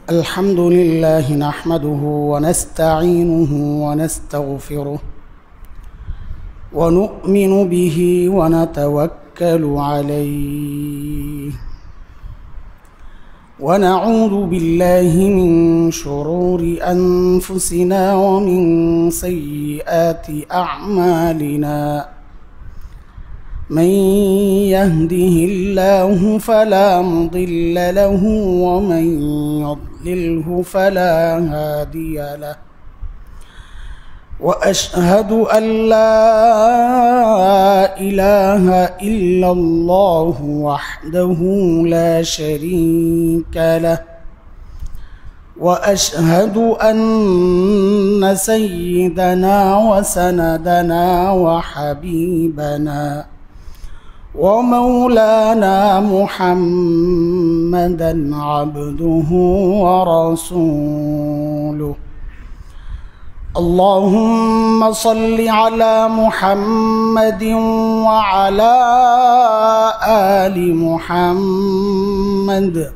الحمد لله نحمده ونستعينه ونستغفره ونؤمن به ونتوكل عليه ونعوذ بالله من شرور أنفسنا ومن سيئات أعمالنا من يهده الله فلا مضل له ومن يضلله فلا هادي له وأشهد أن لا إله إلا الله وحده لا شريك له وأشهد أن سيدنا وسندنا وحبيبنا ومولانا محمدا عبده ورسوله اللهم صل على محمد وعلى آل محمد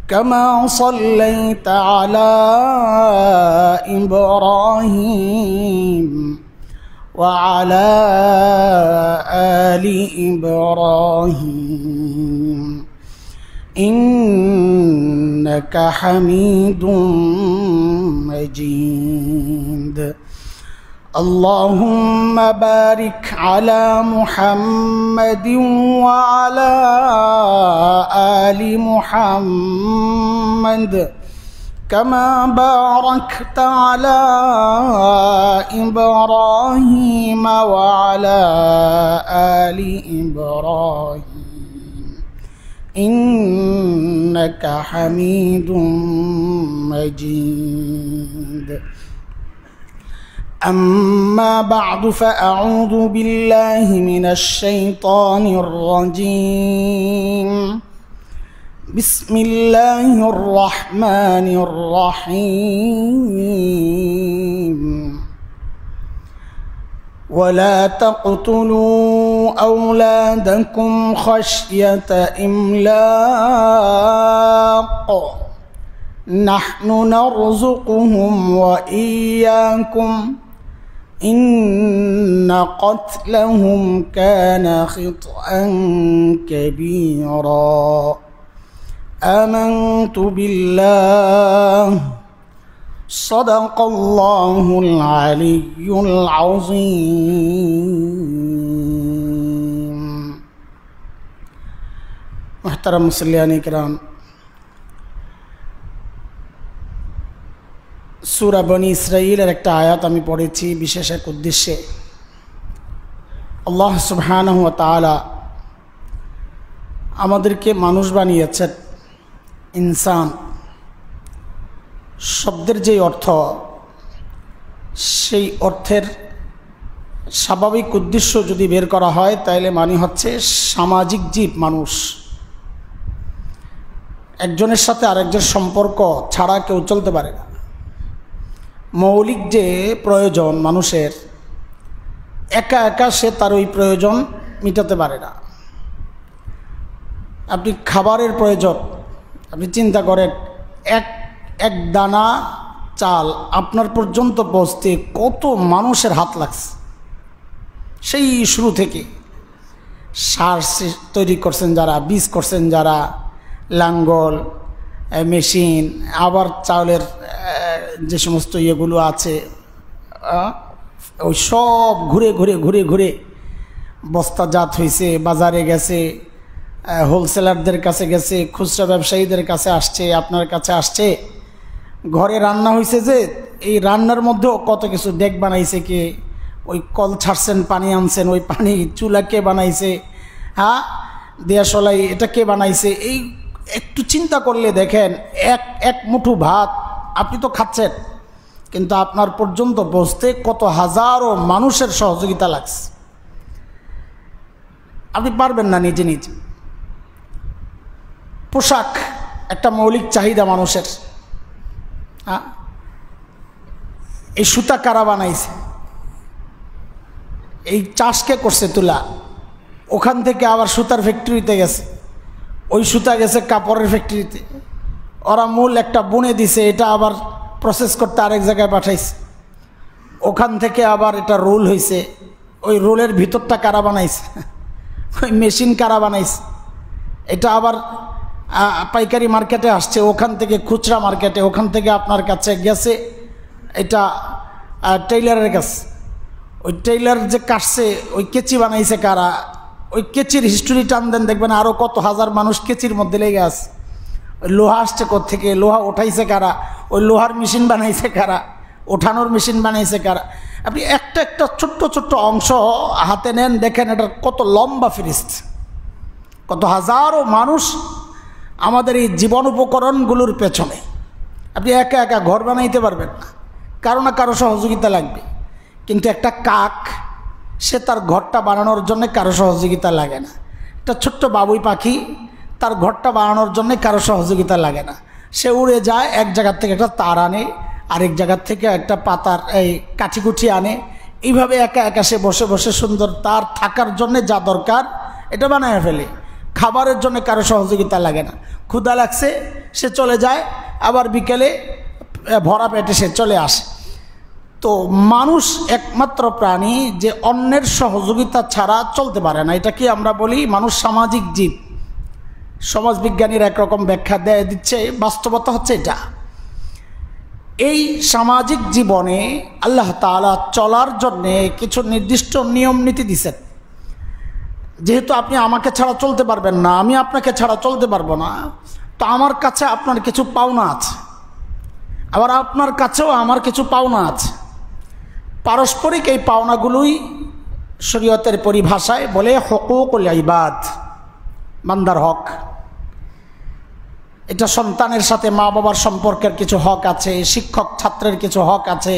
كما صليت على إبراهيم وعلى آل إبراهيم إنك حميد مجيد اللهم بارك على محمد وعلى آل محمد كما باركت على إبراهيم وعلى آل إبراهيم إنك حميد مجيد أما بعد فأعوذ بالله من الشيطان الرجيم بسم الله الرحمن الرحيم ولا تقتلوا أولادكم خشية إملاق نحن نرزقهم وإياكم إن قتلهم كان خطأ كبيرا آمنت بالله صدق الله العلي العظيم محترم مسلمين الكرام সূরা বনী ইসরাঈলের একটা আয়াত আমি পড়েছি বিশেষ এক উদ্দেশ্যে আল্লাহ সুবহানাহু ওয়া তাআলা আমাদেরকে মানুষ বানিয়েছেন ইনসান শব্দের যে অর্থ সেই অর্থের স্বাভাবিক উদ্দেশ্য যদি বের করা হয় তাহলে মানে হচ্ছে সামাজিক জীব মানুষ একজনের সাথে আরেকজনের সম্পর্ক ছাড়া কেউ চলতে পারে না মৌলিক যে প্রয়োজন মানুষের একা একা সে তার ওই প্রয়োজন মেটাতে পারে না আপনি খাবারের প্রয়োজন আপনি চিন্তা করেন এক দানা চাল আপনার পর্যন্ত পৌঁছতে কত মানুষের হাত লাগছে সেই শুরু থেকে সার তৈরি করছেন যারা বীজ করছেন যারা লাঙ্গল মেশিন আবার চাউলের যে সমস্ত ইয়েগুলো আছে ওই সব ঘুরে ঘুরে ঘুরে ঘুরে বস্তাজাত হয়েছে বাজারে গেছে হোলসেলারদের কাছে গেছে খুচরা ব্যবসায়ীদের কাছে আসছে আপনার কাছে আসছে ঘরে রান্না হয়েছে যে এই রান্নার মধ্যেও কত কিছু ডেক বানাইছে কে ওই কল ছাড়ছেন পানি আনছেন ওই পানি চুলা কে বানাইছে হ্যাঁ দেয়াশলাই এটা কে বানাইছে এই একটু চিন্তা করলে দেখেন এক মুঠো ভাত আপনি তো খাচ্ছেন কিন্তু আপনার পর্যন্ত পৌঁছতে কত হাজারো মানুষের সহযোগিতা লাগছে আপনি পারবেন না নিজে নিজে পোশাক একটা মৌলিক চাহিদা মানুষের হ্যাঁ এই সুতা কারা বানাইছে এই চাষকে করছে তুলা ওখান থেকে আবার সুতার ফ্যাক্টরিতে গেছে, ওই সুতা গেছে কাপড়ের ফ্যাক্টরিতে, ওরা মূল একটা বুনে দিছে, এটা আবার প্রসেস করতে আরেক জায়গায় পাঠাইছে, ওখান থেকে আবার এটা রোল হয়েছে। ওই রোলের ভিতরটা কারা বানাইছে? ওই মেশিন কারা বানাইছে? এটা আবার পাইকারি মার্কেটে আসছে, ওখান থেকে খুচরা মার্কেটে, ওখান থেকে আপনার কাছে গেছে এটা টেইলারের কাছে। ওই টেইলার যে কাটছে, ওই কেচি বানাইছে কারা? ওই কেচির হিস্টোরি টান দেন, দেখবেন আরও কত হাজার মানুষ কেচির মধ্যে লেগে আছে। ওই লোহা আসছে কোত্থেকে, লোহা ওঠাইছে কারা? ওই লোহার মেশিন বানাইছে কারা? ওঠানোর মেশিন বানাইছে কারা? আপনি একটা একটা ছোট্ট ছোট্ট অংশ হাতে নেন, দেখেন এটার কত লম্বা ফিরিস্ত, কত হাজারো মানুষ আমাদের এই জীবন উপকরণগুলোর পেছনে। আপনি একা একা ঘর বানাইতে পারবেন না, কারো না কারো সহযোগিতা লাগবে। কিন্তু একটা কাক, সে তার ঘরটা বানানোর জন্য কারো সহযোগিতা লাগে না। একটা ছোট্ট বাবুই পাখি, তার ঘরটা বানানোর জন্য কারো সহযোগিতা লাগে না। সে উড়ে যায়, এক জায়গার থেকে একটা তার আনে, আরেক জায়গার থেকে একটা পাতার এই কাঠিকুঠি আনে, এইভাবে একা একা সে বসে বসে সুন্দর তার থাকার জন্য যা দরকার এটা বানায় ফেলে। খাবারের জন্য কারো সহযোগিতা লাগে না। ক্ষুধা লাগছে, সে চলে যায়, আবার বিকেলে ভরা পেটে সে চলে আসে। তো মানুষ একমাত্র প্রাণী যে অন্যের সহযোগিতা ছাড়া চলতে পারে না। এটা কি আমরা বলি মানুষ সামাজিক জীব। সমাজবিজ্ঞানীর একরকম ব্যাখ্যা দিচ্ছে, বাস্তবতা হচ্ছে এটা। এই সামাজিক জীবনে আল্লাহ তাআলা চলার জন্যে কিছু নির্দিষ্ট নিয়ম নীতি দিছেন। যেহেতু আপনি আমাকে ছাড়া চলতে পারবেন না, আমি আপনাকে ছাড়া চলতে পারবো না, তো আমার কাছে আপনার কিছু পাওনা আছে, আবার আপনার কাছেও আমার কিছু পাওনা আছে। পারস্পরিক এই পাওনাগুলোই শরীয়তের পরিভাষায় বলে হুকুকুল ইবাদ, বান্দার হক। এটা সন্তানের সাথে মা বাবার সম্পর্কের কিছু হক আছে, শিক্ষক ছাত্রের কিছু হক আছে,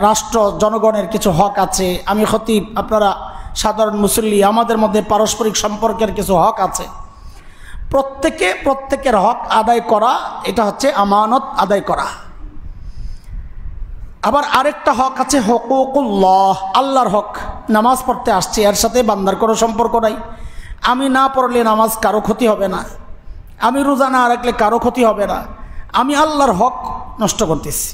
রাষ্ট্র জনগণের কিছু হক আছে, আমি খতিব, আপনারা সাধারণ মুসল্লি, আমাদের মধ্যে পারস্পরিক সম্পর্কের কিছু হক আছে। প্রত্যেকের হক আদায় করা, এটা হচ্ছে আমানত আদায় করা। আবার আরেকটা হক আছে হুকুকুল্লাহ, আল্লাহর হক। নামাজ পড়তে আসছে, এর সাথে বান্দার কোনো সম্পর্ক নাই। আমি না পড়লে নামাজ কারো ক্ষতি হবে না, আমি রোজা না রাখলে কারো ক্ষতি হবে না, আমি আল্লাহর হক নষ্ট করতেছি।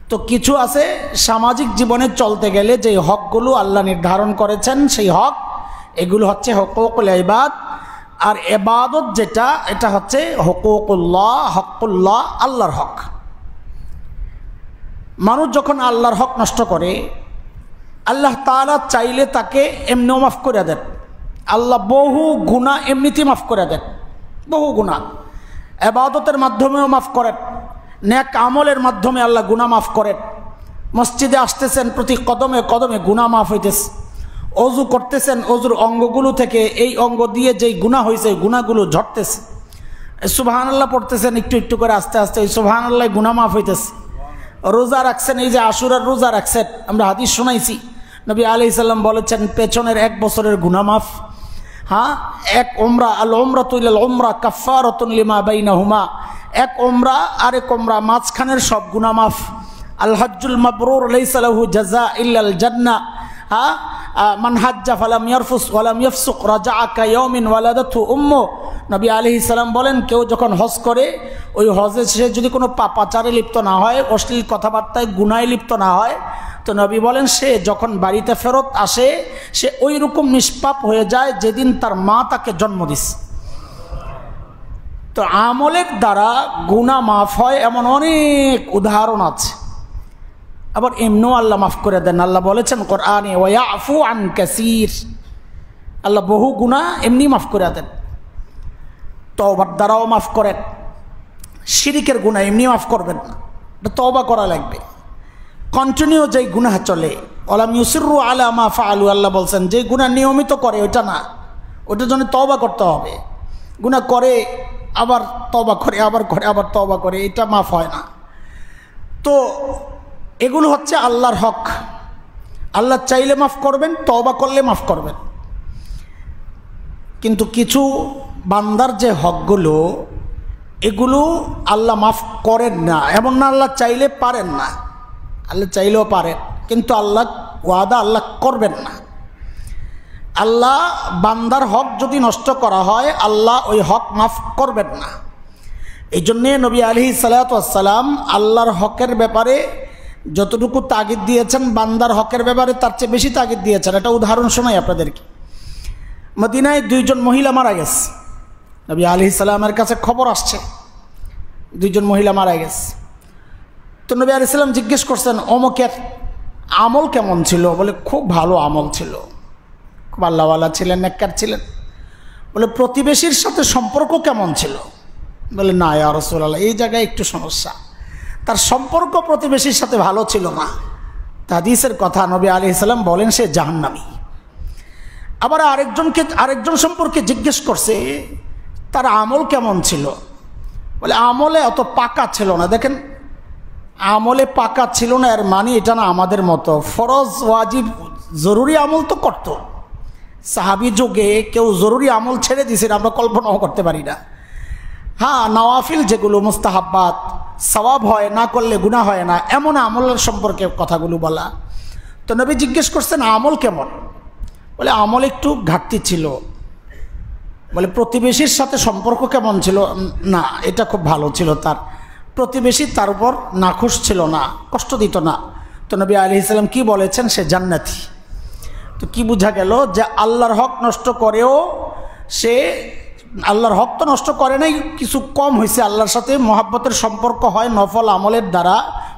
তো কিছু আছে সামাজিক জীবনে চলতে গেলে যে হকগুলো আল্লাহ নির্ধারণ করেছেন, সেই হক, এগুলো হচ্ছে হুকুকুল ইবাদ। আর ইবাদত যেটা, এটা হচ্ছে হুকুকুল্লাহ, হকুল্লাহ, আল্লাহর হক। মানুষ যখন আল্লাহর হক নষ্ট করে, আল্লাহ তাআলা চাইলে তাকে এমনিও মাফ করে দেন। আল্লাহ বহু গুনাহ এমনিতেই মাফ করে দেন, বহু গুনাহ ইবাদতের মাধ্যমেও মাফ করেন, নেক আমলের মাধ্যমে আল্লাহ গুনাহ মাফ করেন। মসজিদে আসতেছেন, প্রতি কদমে কদমে গুনাহ মাফ হইতেছে। অজু করতেছেন, অজুর অঙ্গগুলো থেকে এই অঙ্গ দিয়ে যেই গুনাহ হয়েছে গুনাহগুলো ঝরতেছে। সুবহানাল্লাহ পড়তেছেন একটু একটু করে, আস্তে আস্তে এই সুবহানাল্লাহ গুনাহ মাফ হইতেছে। রোজা রাখছেন, এই যে আশুরার রোজা রাখছেন, আমরা হাদিস শোনাইছি, নবী আলাইহিস সালাম বলেছেন পেছনের 1 বছরের গুনাহ মাফ। হ্যাঁ, এক উমরা, আল উমরাতু ইলাল উমরা কাফফারাতুন লিমা বাইনাহুমা, এক উমরা আরেক উমরা মাঝখানের সব গুনাহ মাফ। আল হজ্জুল মাবরুর লাইসা লাহু জাযা ইল্লাল জান্নাহ। হ্যাঁ, মান হাজ্জা ফালাম ইয়ারফুস ওয়ালাম ইয়াফসুক রাজাআ কায়াউমিন ওয়ালাদাতহু উম্মু। নবী আলাইহিস সালাম বলেন, কেউ যখন হজ করে, ওই হজে সে যদি কোনো পাপাচারে লিপ্ত না হয়, অশ্লীল কথাবার্তায় গুনায় লিপ্ত না হয়, তো নবী বলেন সে যখন বাড়িতে ফেরত আসে, সে ওই রকম নিষ্পাপ হয়ে যায় যেদিন তার মা তাকে জন্ম দিছে। তো আমলের দ্বারা গুনাহ মাফ হয় এমন অনেক উদাহরণ আছে। আবার এমনিও আল্লাহ মাফ করে দেন। আল্লাহ বলেছেন কোরআনে, ওয়া ইয়াফু আন কাসীর, আল্লাহ বহু গুনাহ এমনি মাফ করে দেন। তওবার দ্বারাও মাফ করেন, শিরিকের গুনাহ এমনি মাফ করবেন না, এটা তওবা করা লাগবে। কন্টিনিউ যেই গুনাহ চলে, ওয়ালাম ইউসিরু আলা মা ফাআলু, আল্লাহ বলছেন যে গুনাহ নিয়মিত করে ওইটা না, ওটার জন্য তওবা করতে হবে। গুনাহ করে আবার তওবা করে, আবার করে আবার তওবা করে, এটা মাফ হয় না। তো এগুলো হচ্ছে আল্লাহর হক। আল্লাহ চাইলে মাফ করবেন, তওবা করলে মাফ করবেন। কিন্তু কিছু বান্দার যে হকগুলো, এগুলো আল্লাহ মাফ করেন না। এমন না আল্লাহ চাইলে পারেন না, আল্লাহ চাইলেও পারেন, কিন্তু আল্লাহ ওয়াদা আল্লাহ করবেন না। আল্লাহ বান্দার হক যদি নষ্ট করা হয়, আল্লাহ ওই হক মাফ করবেন না। এই জন্যে নবী আলাইহিস সালাতু ওয়াস সালাম আল্লাহর হকের ব্যাপারে যতটুকু তাগিদ দিয়েছেন, বান্দার হকের ব্যাপারে তার চেয়ে বেশি তাগিদ দিয়েছেন। একটা উদাহরণ শোনাই আপনাদেরকে। মদিনায় 2 জন মহিলা মারা গেছে। নবী আলাইহিস সালামের কাছে খবর আসছে 2 জন মহিলা মারা গেছে। তো নবী আলাইহিস সালাম জিজ্ঞেস করছেন, অমুকের আমল কেমন ছিল? বলে খুব ভালো আমল ছিল, খুব আল্লাহওয়ালা ছিলেন, নেককার ছিলেন। বলে প্রতিবেশীর সাথে সম্পর্ক কেমন ছিল? বলে না ইয়া রাসূলুল্লাহ, এই জায়গায় একটু সমস্যা, তার সম্পর্ক প্রতিবেশীর সাথে ভালো ছিল না। হাদিসের কথা, নবী আলাইহিস সালাম বলেন সে জাহান্নামী। আবার আরেকজন সম্পর্কে জিজ্ঞেস করছে তার আমল কেমন ছিল? বলে আমলে অত পাকা ছিল না। দেখেন, আমলে পাকা ছিল না এর মানে এটা না আমাদের মতো ফরজ ওয়াজিব জরুরি আমল তো করত। সাহাবী যুগে কেউ জরুরি আমল ছেড়ে দিয়েছে আমরা কল্পনাও করতে পারি না। হ্যাঁ, নওয়াফিল যেগুলো মুস্তাহাব্বাত, সওয়াব হয়, না করলে গুনাহ হয় না, এমন আমলের সম্পর্কে কথাগুলো বলা। তো নবী জিজ্ঞেস করছেন আমল কেমন? বলে আমল একটু ঘাটতি ছিল। বলে প্রতিবেশীর সাথে সম্পর্ক কেমন ছিল? না, এটা খুব ভালো ছিল। তার প্রতিবেশী তার উপর নাখুশ ছিল না, কষ্ট দিত না। তো নবী আলাইহিস সালাম কি বলেছেন? সে জান্নাতি। তো কি বোঝা গেল? যে আল্লাহর হক নষ্ট করেও সে আল্লাহর হক তো নষ্ট করে নাই, কিছু কম হয়েছে, আল্লাহর সাথে মহাব্বতের সম্পর্ক হয় নফল আমলের দ্বারা,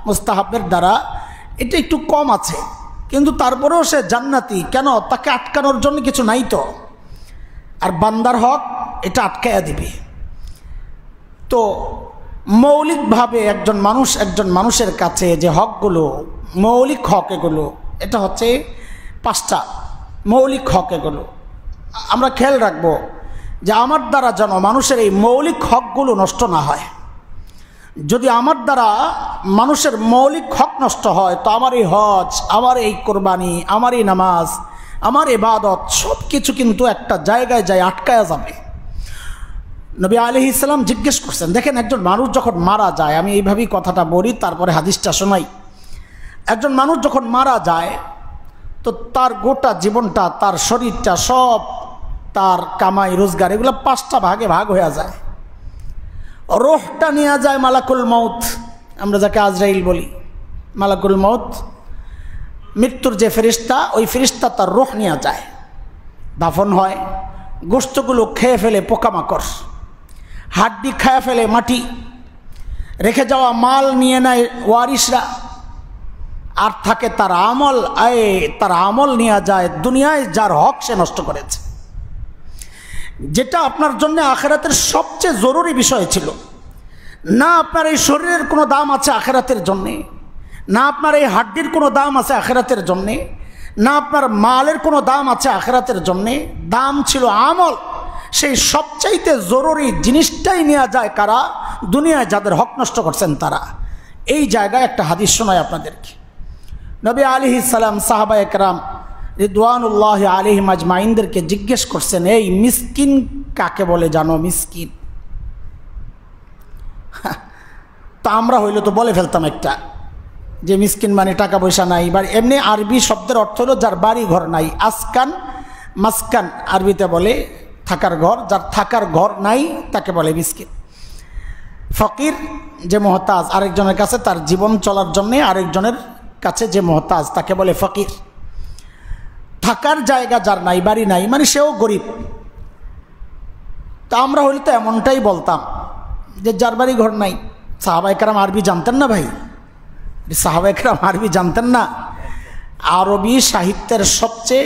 মুস্তাহাবের দ্বারা, এটা একটু কম আছে, কিন্তু তারপরেও সে জান্নাতি। কেন? তাকে আটকানোর জন্য কিছু নাই তো। আর বান্দার হক এটা আটকায়া দিবে। তো মৌলিকভাবে একজন মানুষের কাছে যে হকগুলো, মৌলিক হক এগুলো, এটা হচ্ছে 5টা মৌলিক হক। এগুলো আমরা খেয়াল রাখবো যে আমার দ্বারা যেন মানুষের এই মৌলিক হকগুলো নষ্ট না হয়। যদি আমার দ্বারা মানুষের মৌলিক হক নষ্ট হয় তো আমার এই হজ, আমার এই কোরবানি, আমার এই নামাজ, আমার ইবাদত সব কিছু কিন্তু একটা জায়গায় যায় আটকায়া যাবে। নবী আলাইহিস সালাম জিজ্ঞেস করছেন, দেখেন একজন মানুষ যখন মারা যায়, আমি এইভাবেই কথাটা বলি তারপরে হাদিসটা শোনাই। একজন মানুষ যখন মারা যায় তো তার গোটা জীবনটা, তার শরীরটা, সব তার কামাই রোজগার এগুলো 5টা ভাগে ভাগ হয়ে যায়। রূহটা নিয়ে যায় মালাকুল মউত, আমরা যাকে আজরাইল বলি। মালাকুল মউত মৃত্যুর যে ফেরেশতা, ওই ফেরেশতা তার রূহ নিয়ে যায়, দাফন হয়, গোশতগুলো খেয়ে ফেলে পোকামাকড়, হাড্ডি খেয়ে ফেলে মাটি, রেখে যাওয়া মাল নিয়ে নেয় ওয়ারিসরা, আর থাকে তার আমল। তার আমল নিয়ে যায় দুনিয়ায় যার হক সে নষ্ট করেছে, যেটা আপনার জন্য আখিরাতের সবচেয়ে জরুরি বিষয় ছিল। না আপনার এই শরীরের কোনো দাম আছে আখিরাতের জন্যে, না আপনার এই হাড্ডির কোনো দাম আছে আখিরাতের জন্যে, না আপনার মালের কোনো দাম আছে আখিরাতের জন্যে। দাম ছিল আমল। সেই সবচাইতে জরুরি জিনিসটাই নেওয়া যায় কারা? দুনিয়ায় যাদের হক নষ্ট করছেন তারা। এই জায়গায় একটা হাদিস শোনায় আপনাদেরকে। নবী আলাইহিস সালাম সাহাবায়ে কেরাম রিদওয়ানুল্লাহ আলাইহিম আজমাইনদেরকে জিজ্ঞেস করছেন, এই মিসকিন কাকে বলে জানো? মিসকিন। তা আমরা হইলে তো বলে ফেলতাম একটা, যে মিসকিন মানে টাকা পয়সা নাই। বা এমনি আরবি শব্দের অর্থ হলো যার বাড়ি ঘর নাই। আসকান, মাসকান আরবিতে বলে থাকার ঘর, যার থাকার ঘর নাই তাকে বলে মিসকিন। ফকির যে মুহতাজ, আরেকজনের কাছে তার জীবন চলার জন্যে আরেকজনের কাছে যে মুহতাজ তাকে বলে ফকির। থাকার জায়গা যার নাই, বাড়ি নাই, মানে সেও গরিব। তা আমরা হইলে তো এমনটাই বলতাম যে যার বাড়ি ঘর নাই। সাহাবায়ে কেরাম আরবি জানতেন না ভাই? সাহাবায়ে কেরাম আরবি জানতেন না? আরবি সাহিত্যের সবচেয়ে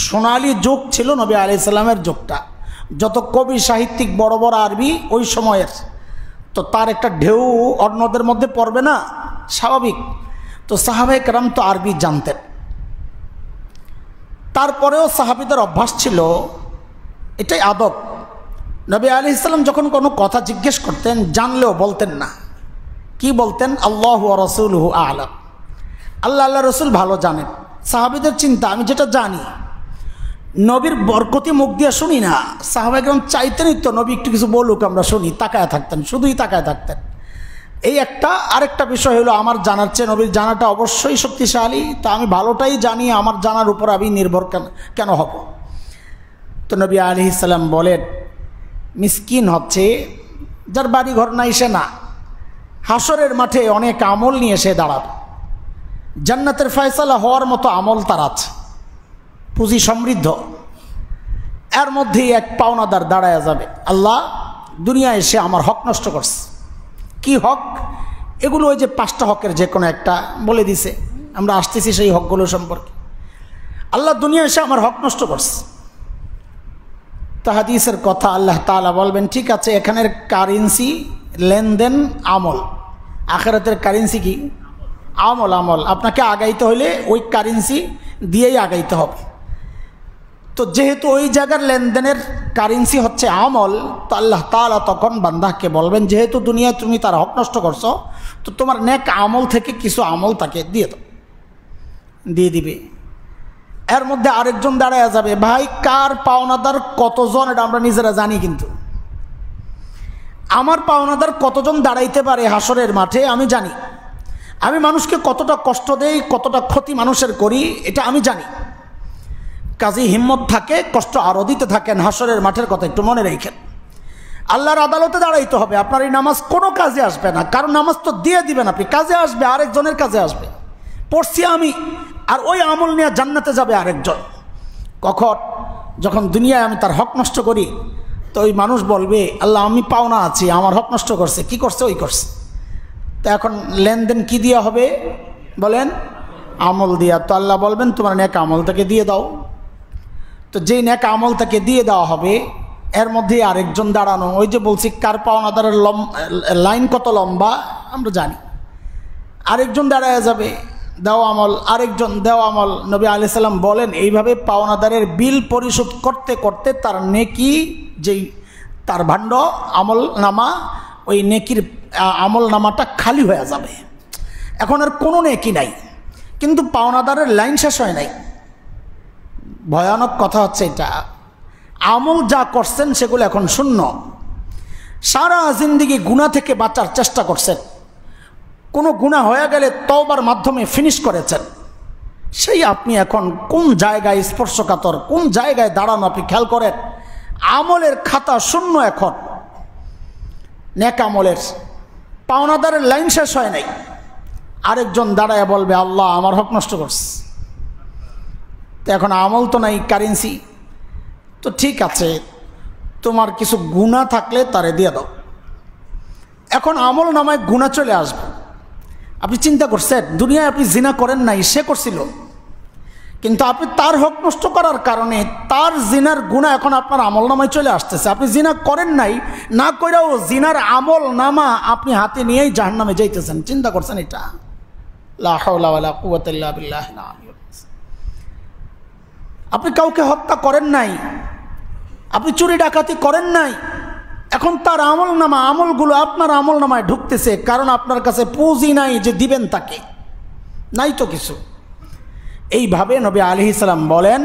সোনালী যুগ ছিল নবী আলাইহিস সালামের যুগটা। যত কবি সাহিত্যিক বড় বড় আরবি ওই সময়ের, তো তার একটা ঢেউ অন্যদের মধ্যে পড়বে না, স্বাভাবিক। তো সাহাবায়ে কেরাম তো আরবি জানতেন। তারপরেও সাহাবীদের অভ্যাস ছিল, এটাই আদব, নবী আলাইহিস সালাম যখন কোনো কথা জিজ্ঞেস করতেন জানলেও বলতেন না। কি বলতেন? আল্লাহু ওয়া রাসূলুহু আ'লাম, আল্লাহ রসুল ভালো জানেন। সাহাবীদের চিন্তা, আমি যেটা জানি নবীর বরকতি মুখ দিয়ে শুনি না। সাহাবায়ে কেরাম চাইতেনই তো নবী একটু কিছু বলুক, আমরা শুনি, তাকায় থাকতেন, শুধুই তাকায় থাকতেন। এই একটা। আরেকটা বিষয় হলো আমার জানার চেয়ে নবীর জানাটা অবশ্যই শক্তিশালী। তা আমি ভালোটাই জানি, আমার জানার উপর আমি নির্ভর কেন হব? তো নবী আলাইহিস সালাম বলেন, মিসকিন হচ্ছে যার বাড়ি ঘর নাই সে না, হাসরের মাঠে অনেক আমল নিয়ে সে দাঁড়াবে। জান্নাতের ফয়সালা হওয়ার মতো আমল তার আছে, পুঁজি সমৃদ্ধ। এর মধ্যেই এক পাওনাদার দাঁড়ায় যাবে, আল্লাহ দুনিয়ায় এসে আমার হক নষ্ট করছে। কি হক? এগুলো ওই যে 5টা হকের যে কোনো একটা বলে দিছে, আমরা আসতেছি সেই হকগুলো সম্পর্কে। আল্লাহ দুনিয়ায় এসে আমার হক নষ্ট করছে। তো হাদিসের কথা, আল্লাহ তাআলা বলবেন ঠিক আছে, এখানের কারেন্সি লেনদেন আমল, আখিরাতের কারেন্সি কি? আমল। আমল আপনাকে আগাইতে হলে ওই কারেন্সি দিয়েই আগাইতে হবে। তো যেহেতু ওই জায়গার লেনদেনের কারেন্সি হচ্ছে আমল, তো আল্লাহ তাআলা তখন বান্দাকে বলবেন যেহেতু দুনিয়ায় তুমি তার হক নষ্ট করছো, তো তোমার নেক আমল থেকে কিছু আমল তাকে দিয়ে দাও, দিয়ে দিবে। এর মধ্যে আরেকজন দাঁড়ায় যাবে, ভাই কার পাওনাদার কতজন এটা আমরা নিজেরা জানি, কিন্তু আমার পাওনাদার কতজন দাঁড়াইতে পারে হাসরের মাঠে আমি জানি। আমি মানুষকে কতটা কষ্ট দেই, কতটা ক্ষতি মানুষের করি, এটা আমি জানি। কাজী হিম্মত থাকে, কষ্ট আরও দিতে থাকেন। হাসরের মাঠের কথা একটু মনে রেখেন। আল্লাহর আদালতে দাঁড়াইতে হবে। আপনার এই নামাজ কোনো কাজে আসবে না, কারণ নামাজ তো দিয়ে দিবেন আপনি, কাজে আসবে আরেকজনের কাজে আসবে। পড়ছি আমি, আর ওই আমল নিয়ে জান্নাতে যাবে আরেকজন। কখন? যখন দুনিয়ায় আমি তার হক নষ্ট করি, তো ওই মানুষ বলবে আল্লাহ আমি পাওনা আছি, আমার হক নষ্ট করছে। কি করছে? ওই করছে। তো এখন লেনদেন কি দিয়া হবে বলেন? আমল দিয়া। তো আল্লাহ বলবেন তোমার নেক আমল তাকে দিয়ে দাও। তো যেই নেক আমল তাকে দিয়ে দেওয়া হবে, এর মধ্যে আরেকজন দাঁড়ানো। ওই যে বলছি কার পাওনাদারের লাইন কত লম্বা আমরা জানি। আরেকজন দাঁড়ায় যাবে, দেও আমল, আরেকজন দেও আমল। নবী আলাইহিস সালাম বলেন এইভাবে পাওনাদারের বিল পরিশোধ করতে করতে তার নেকি, যেই তার ভাণ্ড আমল নামা, ওই নেকির আমল নামাটা খালি হয়ে যাবে। এখন আর কোনো নেকি নাই, কিন্তু পাওনাদারের লাইন শেষ হয় নাই। ভয়ানক কথা হচ্ছে এটা। আমল যা করছেন সেগুলো এখন শূন্য। সারা জিন্দেগি গুনাহ থেকে বাঁচার চেষ্টা করছেন, কোনো গুনাহ হয়ে গেলে তওবার মাধ্যমে ফিনিশ করেছেন। সেই আপনি এখন কোন জায়গায় স্পর্শকাতর, কোন জায়গায় দাঁড়ানো আপনি খেয়াল করেন। আমলের খাতা শূন্য এখন, নেক আমলের। পাওনাদারের লাইন শেষ হয় নাই, আরেকজন দাঁড়ায় বলবে আল্লাহ আমার হক নষ্ট করছে। তো এখন আমল তো নাই, কারেন্সি। তো ঠিক আছে, তোমার কিছু গুনাহ থাকলে তারে দিয়ে দাও। এখন আমল নামায় গুনাহ চলে আসবে। আপনি চিন্তা করছেন দুনিয়ায় আপনি জিনা করেন নাই, সে করছিল, কিন্তু আপনি তার হক নষ্ট করার কারণে তার জিনার গুনাহ এখন আপনার আমল নামায় চলে আসতেছে। আপনি জিনা করেন নাই, না কইরাও জিনার আমল নামা আপনি হাতে নিয়েই জাহান্নামে যাইতেছেন। চিন্তা করছেন এটা? লা হাওলা ওয়ালা কুওয়াতা ইল্লা বিল্লাহ। আপনি কাউকে হত্যা করেন নাই, আপনি চুরি ডাকাতি করেন নাই, এখন তার আমল নামা, আমলগুলো আপনার আমল নামায় ঢুকতেছে, কারণ আপনার কাছে পুঁজি নাই যে দিবেন তাকে, নাই তো কিছু। এইভাবে নবী আলাইহিস সালাম বলেন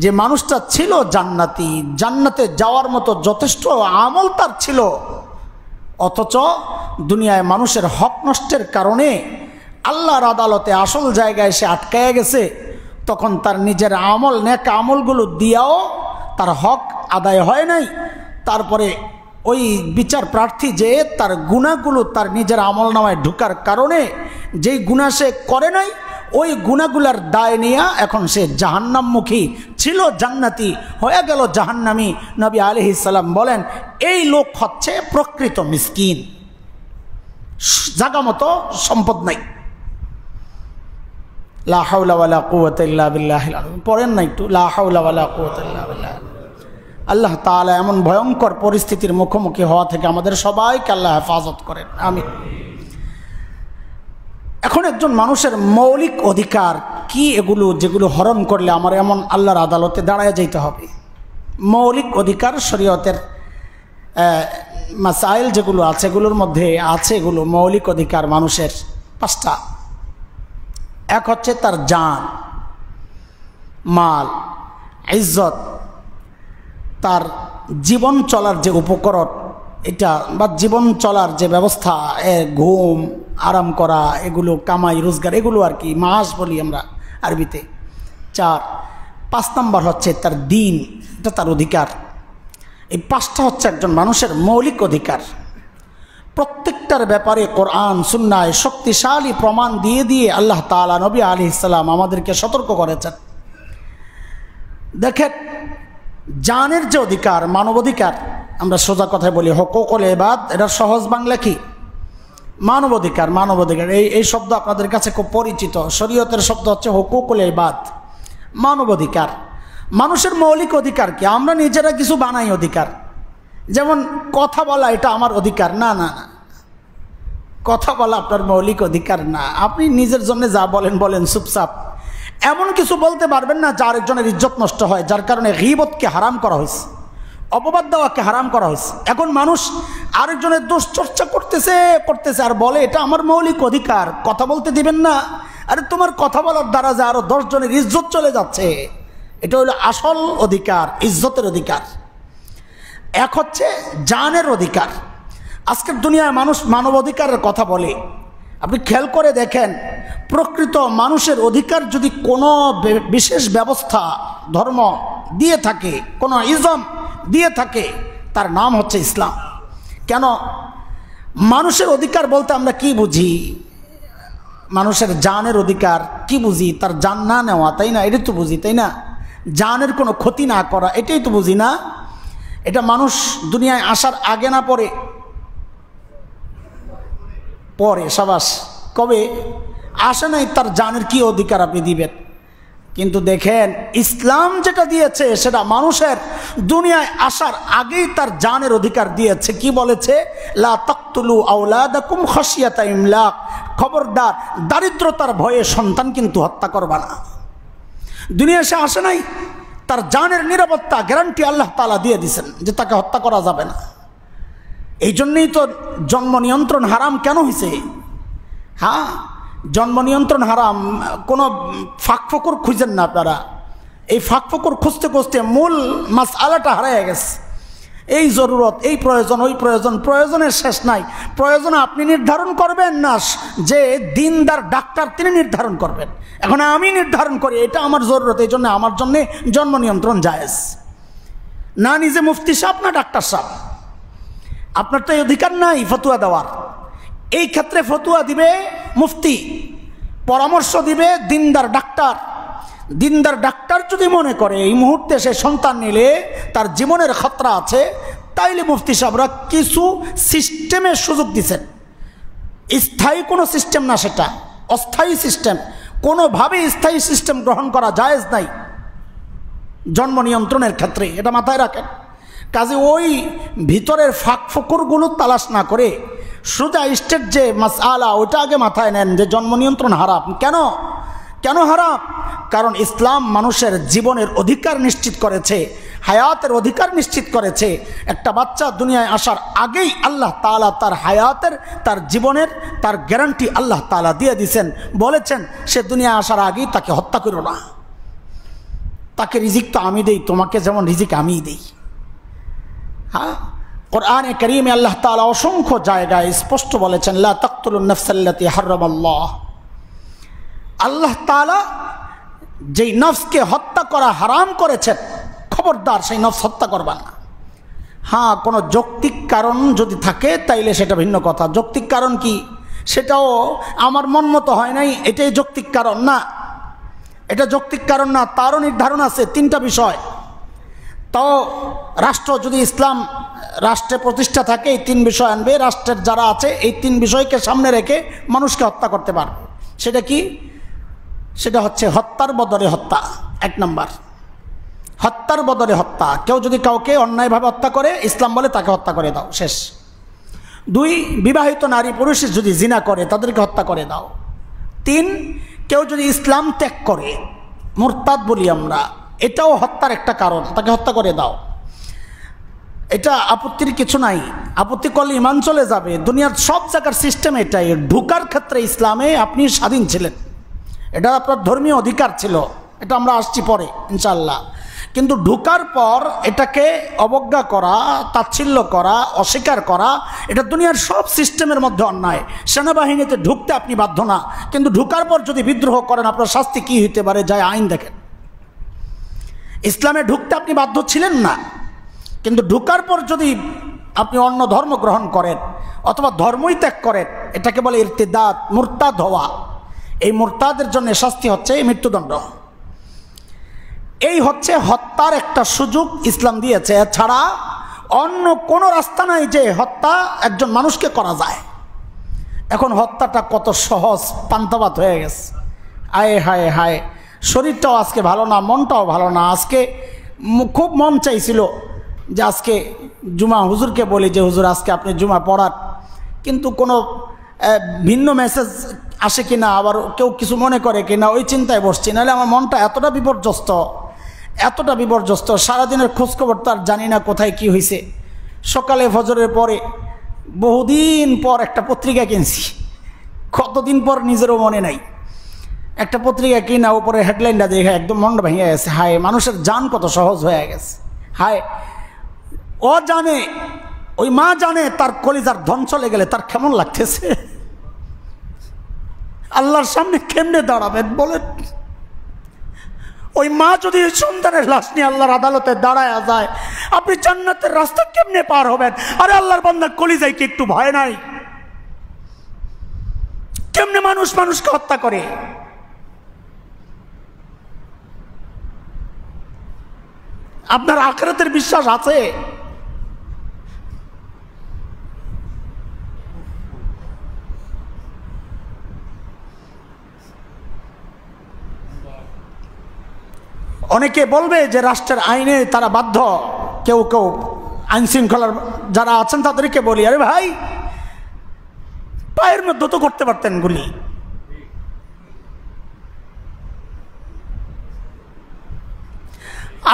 যে মানুষটা ছিল জান্নাতি, জান্নাতে যাওয়ার মতো যথেষ্ট আমল তার ছিল, অথচ দুনিয়ায় মানুষের হক নষ্টের কারণে আল্লাহর আদালতে আসল জায়গায় সে আটকায়া গেছে। তখন তার নিজের আমল, নেক আমলগুলো দিয়াও তার হক আদায় হয় নাই। তারপরে ওই বিচার প্রার্থী যে তার গুনাহগুলো তার নিজের আমল নামায় ঢুকার কারণে যেই গুনাহ সে করে নাই, ওই গুনাহগুলার দায় নিয়ে এখন সে জাহান্নামমুখী ছিল, জান্নাতি হয়ে গেল জাহান্নামী। নবী আলাইহিস সালাম বলেন এই লোক হচ্ছে প্রকৃত মিসকিন, জাগা মতো সম্পদ নাই। লা হাওলা ওয়ালা কুওয়াতা ইল্লা বিল্লাহিল আলিয়্যিল আযীম। পড়েন না একটু, লা হাওলা ওয়ালা কুওয়াতা ইল্লা বিল্লাহ। আল্লাহ তাআলা এমন ভয়ঙ্কর পরিস্থিতির মুখোমুখি হওয়া থেকে আমাদের সবাইকে আল্লাহ হেফাজত করেন, আমিন। এখন একজন মানুষের মৌলিক অধিকার কি এগুলো, যেগুলো হরণ করলে আমার এমন আল্লাহর আদালতে দাঁড়ায় যেতে হবে? মৌলিক অধিকার শরীয়তের মাসাইল যেগুলো আছে, এগুলোর মধ্যে আছে এগুলো মৌলিক অধিকার মানুষের 5টা। এক হচ্ছে তার জান, মাল, ইজ্জত, তার জীবন চলার যে উপকরণ এটা, বা জীবন চলার যে ব্যবস্থা, ঘুম, আরাম করা, এগুলো কামাই রোজগার, এগুলো আর কি মাস বলি আমরা আরবিতে। 5 নম্বর হচ্ছে তার দিন, এটা তার অধিকার। এই 5টা হচ্ছে একজন মানুষের মৌলিক অধিকার। প্রত্যেকটার ব্যাপারে কোরআন সুন্নায় শক্তিশালী প্রমাণ দিয়ে দিয়ে আল্লাহ তাআলা নবী আলাইহিস সালাম আমাদেরকে সতর্ক করেছেন। দেখেন, জানের যে অধিকার, মানবাধিকার, আমরা সোজা কথায় বলি হুকুকুল ইবাদ, এটার সহজ বাংলা কি? মানবাধিকার। মানবাধিকার এই শব্দ আপনাদের কাছে খুব পরিচিত। শরীয়তের শব্দ হচ্ছে হুকুকুল ইবাদ, মানবাধিকার। মানুষের মৌলিক অধিকার কি? আমরা নিজেরা কিছু বানাই অধিকার, যেমন কথা বলা, এটা আমার অধিকার না। না না, কথা বলা আপনার মৌলিক অধিকার না। আপনি নিজের জন্য যা বলেন বলেন, চুপচাপ। এমন কিছু বলতে পারবেন না যার একজনের ইজ্জত নষ্ট হয়, যার কারণে গীবতকে হারাম করা হয়েছে, অপবাদ দেওয়াকে হারাম করা হয়েছে। এখন মানুষ আরেকজনের দোষ চর্চা করতেছে আর বলে এটা আমার মৌলিক অধিকার, কথা বলতে দিবেন না। আরে তোমার কথা বলার দ্বারা যে আরো 10 জনের ইজ্জত চলে যাচ্ছে, এটা হলো আসল অধিকার, ইজ্জতের অধিকার। এক হচ্ছে জানের অধিকার। আজকের দুনিয়ায় মানুষ মানবাধিকারের কথা বলে, আপনি খেয়াল করে দেখেন, প্রকৃত মানুষের অধিকার যদি কোনো বিশেষ ব্যবস্থা ধর্ম দিয়ে থাকে, কোনো ইজম দিয়ে থাকে, তার নাম হচ্ছে ইসলাম। কেন? মানুষের অধিকার বলতে আমরা কি বুঝি? মানুষের জানের অধিকার কি বুঝি? তার জান না নেওয়া, তাই না? এটাই তো বুঝি, তাই না? জানের কোনো ক্ষতি না করা, এটাই তো বুঝি না? এটা মানুষ দুনিয়ায় আসার আগে না পরে? পরে। সাবাস। কবে আসে নাই, তার জানের কি অধিকার আপনি দিবেন? কিন্তু দেখেন, ইসলাম যেটা দিয়েছে সেটা মানুষের দুনিয়ায় আসার আগেই তার জানের অধিকার দিয়েছে। কি বলেছে? লা তাকতুলু আওলাদাকুম খাশিয়াতা ইমলাক, খবরদার দারিদ্রতার ভয়ে সন্তান কিন্তু হত্যা করবা না। দুনিয়ায় সে আসে নাই, তার জানের নিরাপত্তা গ্যারান্টি আল্লাহ তাআলা দিয়ে দিয়েছেন যে তাকে হত্যা করা যাবে না। এই জন্যই তো জন্ম নিয়ন্ত্রণ হারাম কেন হয়েছে? হ্যাঁ, জন্ম নিয়ন্ত্রণ হারাম। কোনো ফাঁকফোকর খুঁজেন না আপনারা। এই ফাঁকফোকর খুঁজতে খুঁজতে মূল মাসআলাটা হারিয়ে গেছে। এই জরুরত, এই প্রয়োজন, ওই প্রয়োজন, প্রয়োজনের শেষ নাই। প্রয়োজন আপনি নির্ধারণ করবেন না, যে দিনদার ডাক্তার তিনি নির্ধারণ করবেন। এখন আমি নির্ধারণ করি এটা আমার জরুরত, এই জন্য আমার জন্যে জন্ম নিয়ন্ত্রণ জায়েজ না। নিজে মুফতি সাহেব না ডাক্তার সাহেব, আপনার তো এই অধিকার নাই ফতুয়া দেওয়ার। এই ক্ষেত্রে ফতুয়া দিবে মুফতি, পরামর্শ দিবে দিনদার ডাক্তার। দিনদার ডাক্তার যদি মনে করে এই মুহূর্তে সে সন্তান নিলে তার জীবনের খতরা আছে, তাইলে মুফতি সাহেবরা কিছু সিস্টেমের সুযোগ দিচ্ছেন। স্থায়ী কোনো সিস্টেম না, সেটা অস্থায়ী সিস্টেম। কোনোভাবে স্থায়ী সিস্টেম গ্রহণ করা জায়েজ নাই জন্ম নিয়ন্ত্রণের ক্ষেত্রে, এটা মাথায় রাখেন। কাজে ওই ভিতরের ফাঁক ফোকরগুলো তালাশ না করে সোজা স্টেট যে মাসআলা ওইটা আগে মাথায় নেন যে জন্ম নিয়ন্ত্রণ হারাম। কেন? কেন হারাম? কারণ ইসলাম মানুষের জীবনের অধিকার নিশ্চিত করেছে, হায়াতের অধিকার নিশ্চিত করেছে। একটা বাচ্চা দুনিয়ায় আসার আগেই আল্লাহ তাআলা তার হায়াতের, তার জীবনের, তার গ্যারান্টি আল্লাহ তাআলা দিয়ে দিয়েছেন। বলেছেন সে দুনিয়ায় আসার আগেই তাকে হত্যা করো না, তাকে রিজিক তো আমি দেই, তোমাকে যেমন রিজিক আমিই দেই। হ্যাঁ, কোরআনে কারীমে আল্লাহ তাআলা অসংখ্য জায়গায় স্পষ্ট বলেছেন, লা তাকতুলুন নাফসাল্লাতী হারামাল্লাহ। আল্লাহ তাআলা যেই নফসকে হত্যা করা হারাম করেছেন, খবরদার সেই নফস হত্যা করবা না। হ্যাঁ, কোনো যৌক্তিক কারণ যদি থাকে তাইলে সেটা ভিন্ন কথা। যৌক্তিক কারণ কি? সেটাও আমার মন মতো হয় নাই, এটাই যৌক্তিক কারণ না। এটা যৌক্তিক কারণ না, তারও নির্ধারণ আছে। 3টা বিষয়। তাও রাষ্ট্র যদি ইসলাম রাষ্ট্রে প্রতিষ্ঠা থাকে, এই 3 বিষয় আনবে। রাষ্ট্রের যারা আছে এই 3 বিষয়কে সামনে রেখে মানুষকে হত্যা করতে পারবে। সেটা কি? সেটা হচ্ছে হত্যার বদলে হত্যা। 1 নম্বর, হত্যার বদলে হত্যা। কেউ যদি কাউকে অন্যায়ভাবে হত্যা করে, ইসলাম বলে তাকে হত্যা করে দাও, শেষ। 2, বিবাহিত নারী পুরুষ যদি জিনা করে তাদেরকে হত্যা করে দাও। 3, কেউ যদি ইসলাম ত্যাগ করে, মুরতাদ বলি আমরা, এটাও হত্যার একটা কারণ, তাকে হত্যা করে দাও। এটা আপত্তির কিছু নাই। আপত্তি করলে ইমান চলে যাবে। দুনিয়ার সব জায়গার সিস্টেম এটাই। ঢুকার ক্ষেত্রে ইসলামে আপনি স্বাধীন ছিলেন, এটা আপনার ধর্মীয় অধিকার ছিল, এটা আমরা আসছি পরে ইনশাআল্লাহ। কিন্তু ঢুকার পর এটাকে অবজ্ঞা করা, তাচ্ছিল্য করা, অস্বীকার করা, এটা দুনিয়ার সব সিস্টেমের মধ্যে অন্যায়। সেনাবাহিনীতে ঢুকতে আপনি বাধ্য না, কিন্তু ঢুকার পর যদি বিদ্রোহ করেন আপনার শাস্তি কী হইতে পারে যায় আইন দেখেন। ইসলামে ঢুকতে আপনি বাধ্য ছিলেন না, কিন্তু ঢুকার পর যদি আপনি অন্য ধর্ম গ্রহণ করেন, অথবা ধর্মই ত্যাগ করেন, এটাকে বলে ইরতিদাদ, মুরতাদ হওয়া। এই মুরতাদের জন্য শাস্তি হচ্ছে মৃত্যুদণ্ড। এই হচ্ছে হত্যার একটা সুযোগ ইসলাম দিয়েছে, এছাড়া অন্য কোনো রাস্তা নাই যে হত্যা একজন মানুষকে করা যায়। এখন হত্যাটা কত সহজ, পান্তাভাত হয়ে গেছে। আয় হায় হায়, শরীরটাও আজকে ভালো না, মনটাও ভালো না। আজকে খুব মন চাইছিল যে আজকে জুমা হুজুরকে বলি যে হুজুর আজকে আপনি জুমা পড়ান, কিন্তু কোনো ভিন্ন মেসেজ আসে কিনা, আবার কেউ কিছু মনে করে কিনা, ওই চিন্তায় বসছি। নাহলে আমার মনটা এতটা বিপর্যস্ত, সারাদিনের খোঁজখবর তার জানি না কোথায় কি হয়েছে। সকালে ফজরের পরে বহুদিন পর একটা পত্রিকা কিনছি, কতদিন পর নিজেরও মনে নাই। একটা পত্রিকা কিনা উপরে হেডলাইনটা দেখে একদম মনটা ভেঙে গেছে। হায়, মানুষের জান কত সহজ হয়ে গেছে। হায়, ও জানে, ওই মা জানে তার কলিজার ধন চলে গেলে তার কেমন লাগতেছে। আল্লাহর সামনে কেমনে দাঁড়াবেন বলেন? ওই মা যদি সন্তানের লাশ নিয়ে আল্লাহর আদালতে দাঁড়ায় যায়, আপনি জান্নাতের রাস্তা কেমনে পার হবেন? আরে আল্লাহর বান্দা কলিজায় কি একটু ভয় নাই? কেমনে মানুষ মানুষকে হত্যা করে? আপনার আখিরাতের বিশ্বাস আছে? অনেকে বলবে যে রাষ্ট্রের আইনে তারা বাধ্য, কেউ কেউ আইন শৃঙ্খলার যারা আছেন তাদেরকে বলি, আরে ভাই পায়ের মধ্যে তো করতে পারতেন গুলি।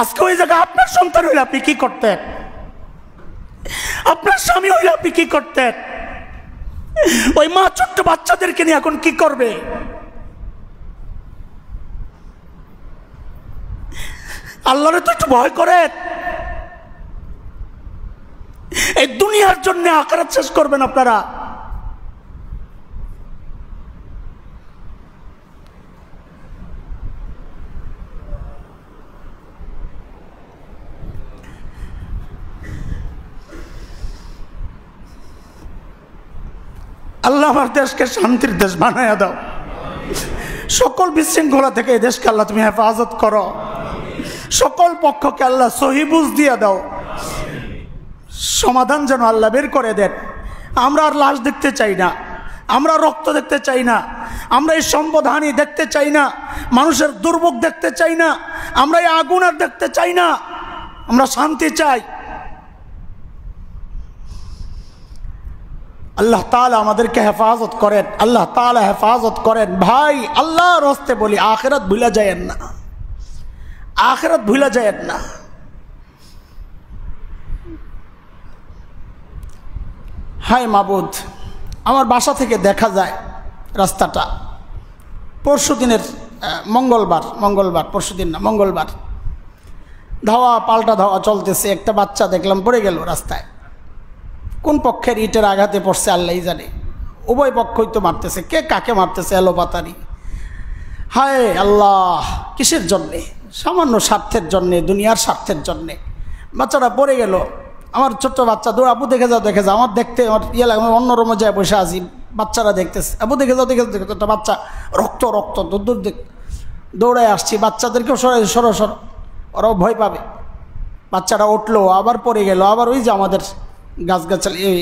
আজকে ওই জায়গায় আপনার সন্তান হইলে আপনি কি করতেন? আপনার স্বামী হইলে আপনি কি করতেন? ওই মা ছোট্ট বাচ্চাদেরকে নিয়ে এখন কি করবে? আল্লাহরে তো একটু ভয় করেন। এই দুনিয়ার জন্য আখিরাত শেষ করবেন আপনারা। আল্লাহ আমার দেশকে শান্তির দেশ বানায়া দাও। সকল বিশৃঙ্খলা থেকে এই দেশকে আল্লাহ তুমি হেফাজত করো। সকল পক্ষকে আল্লাহ সহি বুঝ দিয়ে দাও। সমাধান যেন আল্লাহ বের করে দেন। আমরা আর লাশ দেখতে চাই না, আমরা রক্ত দেখতে চাই না, আমরা এই সম্পদহানি দেখতে চাই না, মানুষের দুর্ভোগ দেখতে চাই না, আমরা এই আগুন আর দেখতে চাই না। আমরা শান্তি চাই। আল্লাহ তাআলা আমাদেরকে হেফাজত করেন, আল্লাহ তাআলা হেফাজত করেন। ভাই আল্লাহর হস্তে বলি, আখিরাত ভুলা যায়েন না, আখিরাত ভুলা যায়েন না। হায় মাবুদ, আমার বাসা থেকে দেখা যায় রাস্তাটা, পরশু দিনের মঙ্গলবার ধাওয়া পাল্টা ধাওয়া চলতেছে। একটা বাচ্চা দেখলাম পড়ে গেল রাস্তায়। কোন পক্ষের ইটের আঘাতে পড়ছে আল্লাহই জানে। উভয় পক্ষই তো মারতেছে, কে কাকে মারতেছে এলোপাতারি। হায় আল্লাহ, কিসের জন্যে? সামান্য স্বার্থের জন্যে, দুনিয়ার স্বার্থের জন্যে বাচ্চাটা পড়ে গেল। আমার ছোট্ট বাচ্চা দৌড়, আবু দেখে যাও। আমার দেখতে আমার ইয়ে লাগে, আমি অন্য রুমে যায় বসে আছি, বাচ্চারা দেখতেছে, আবু দেখে যাও। একটা বাচ্চা রক্ত দূর দৌড়ায় আসছি। বাচ্চাদেরকেও সরো, ওরাও ভয় পাবে। বাচ্চাটা উঠলো, আবার পড়ে গেল। আবার ওই যে আমাদের গাছগাছালি, এই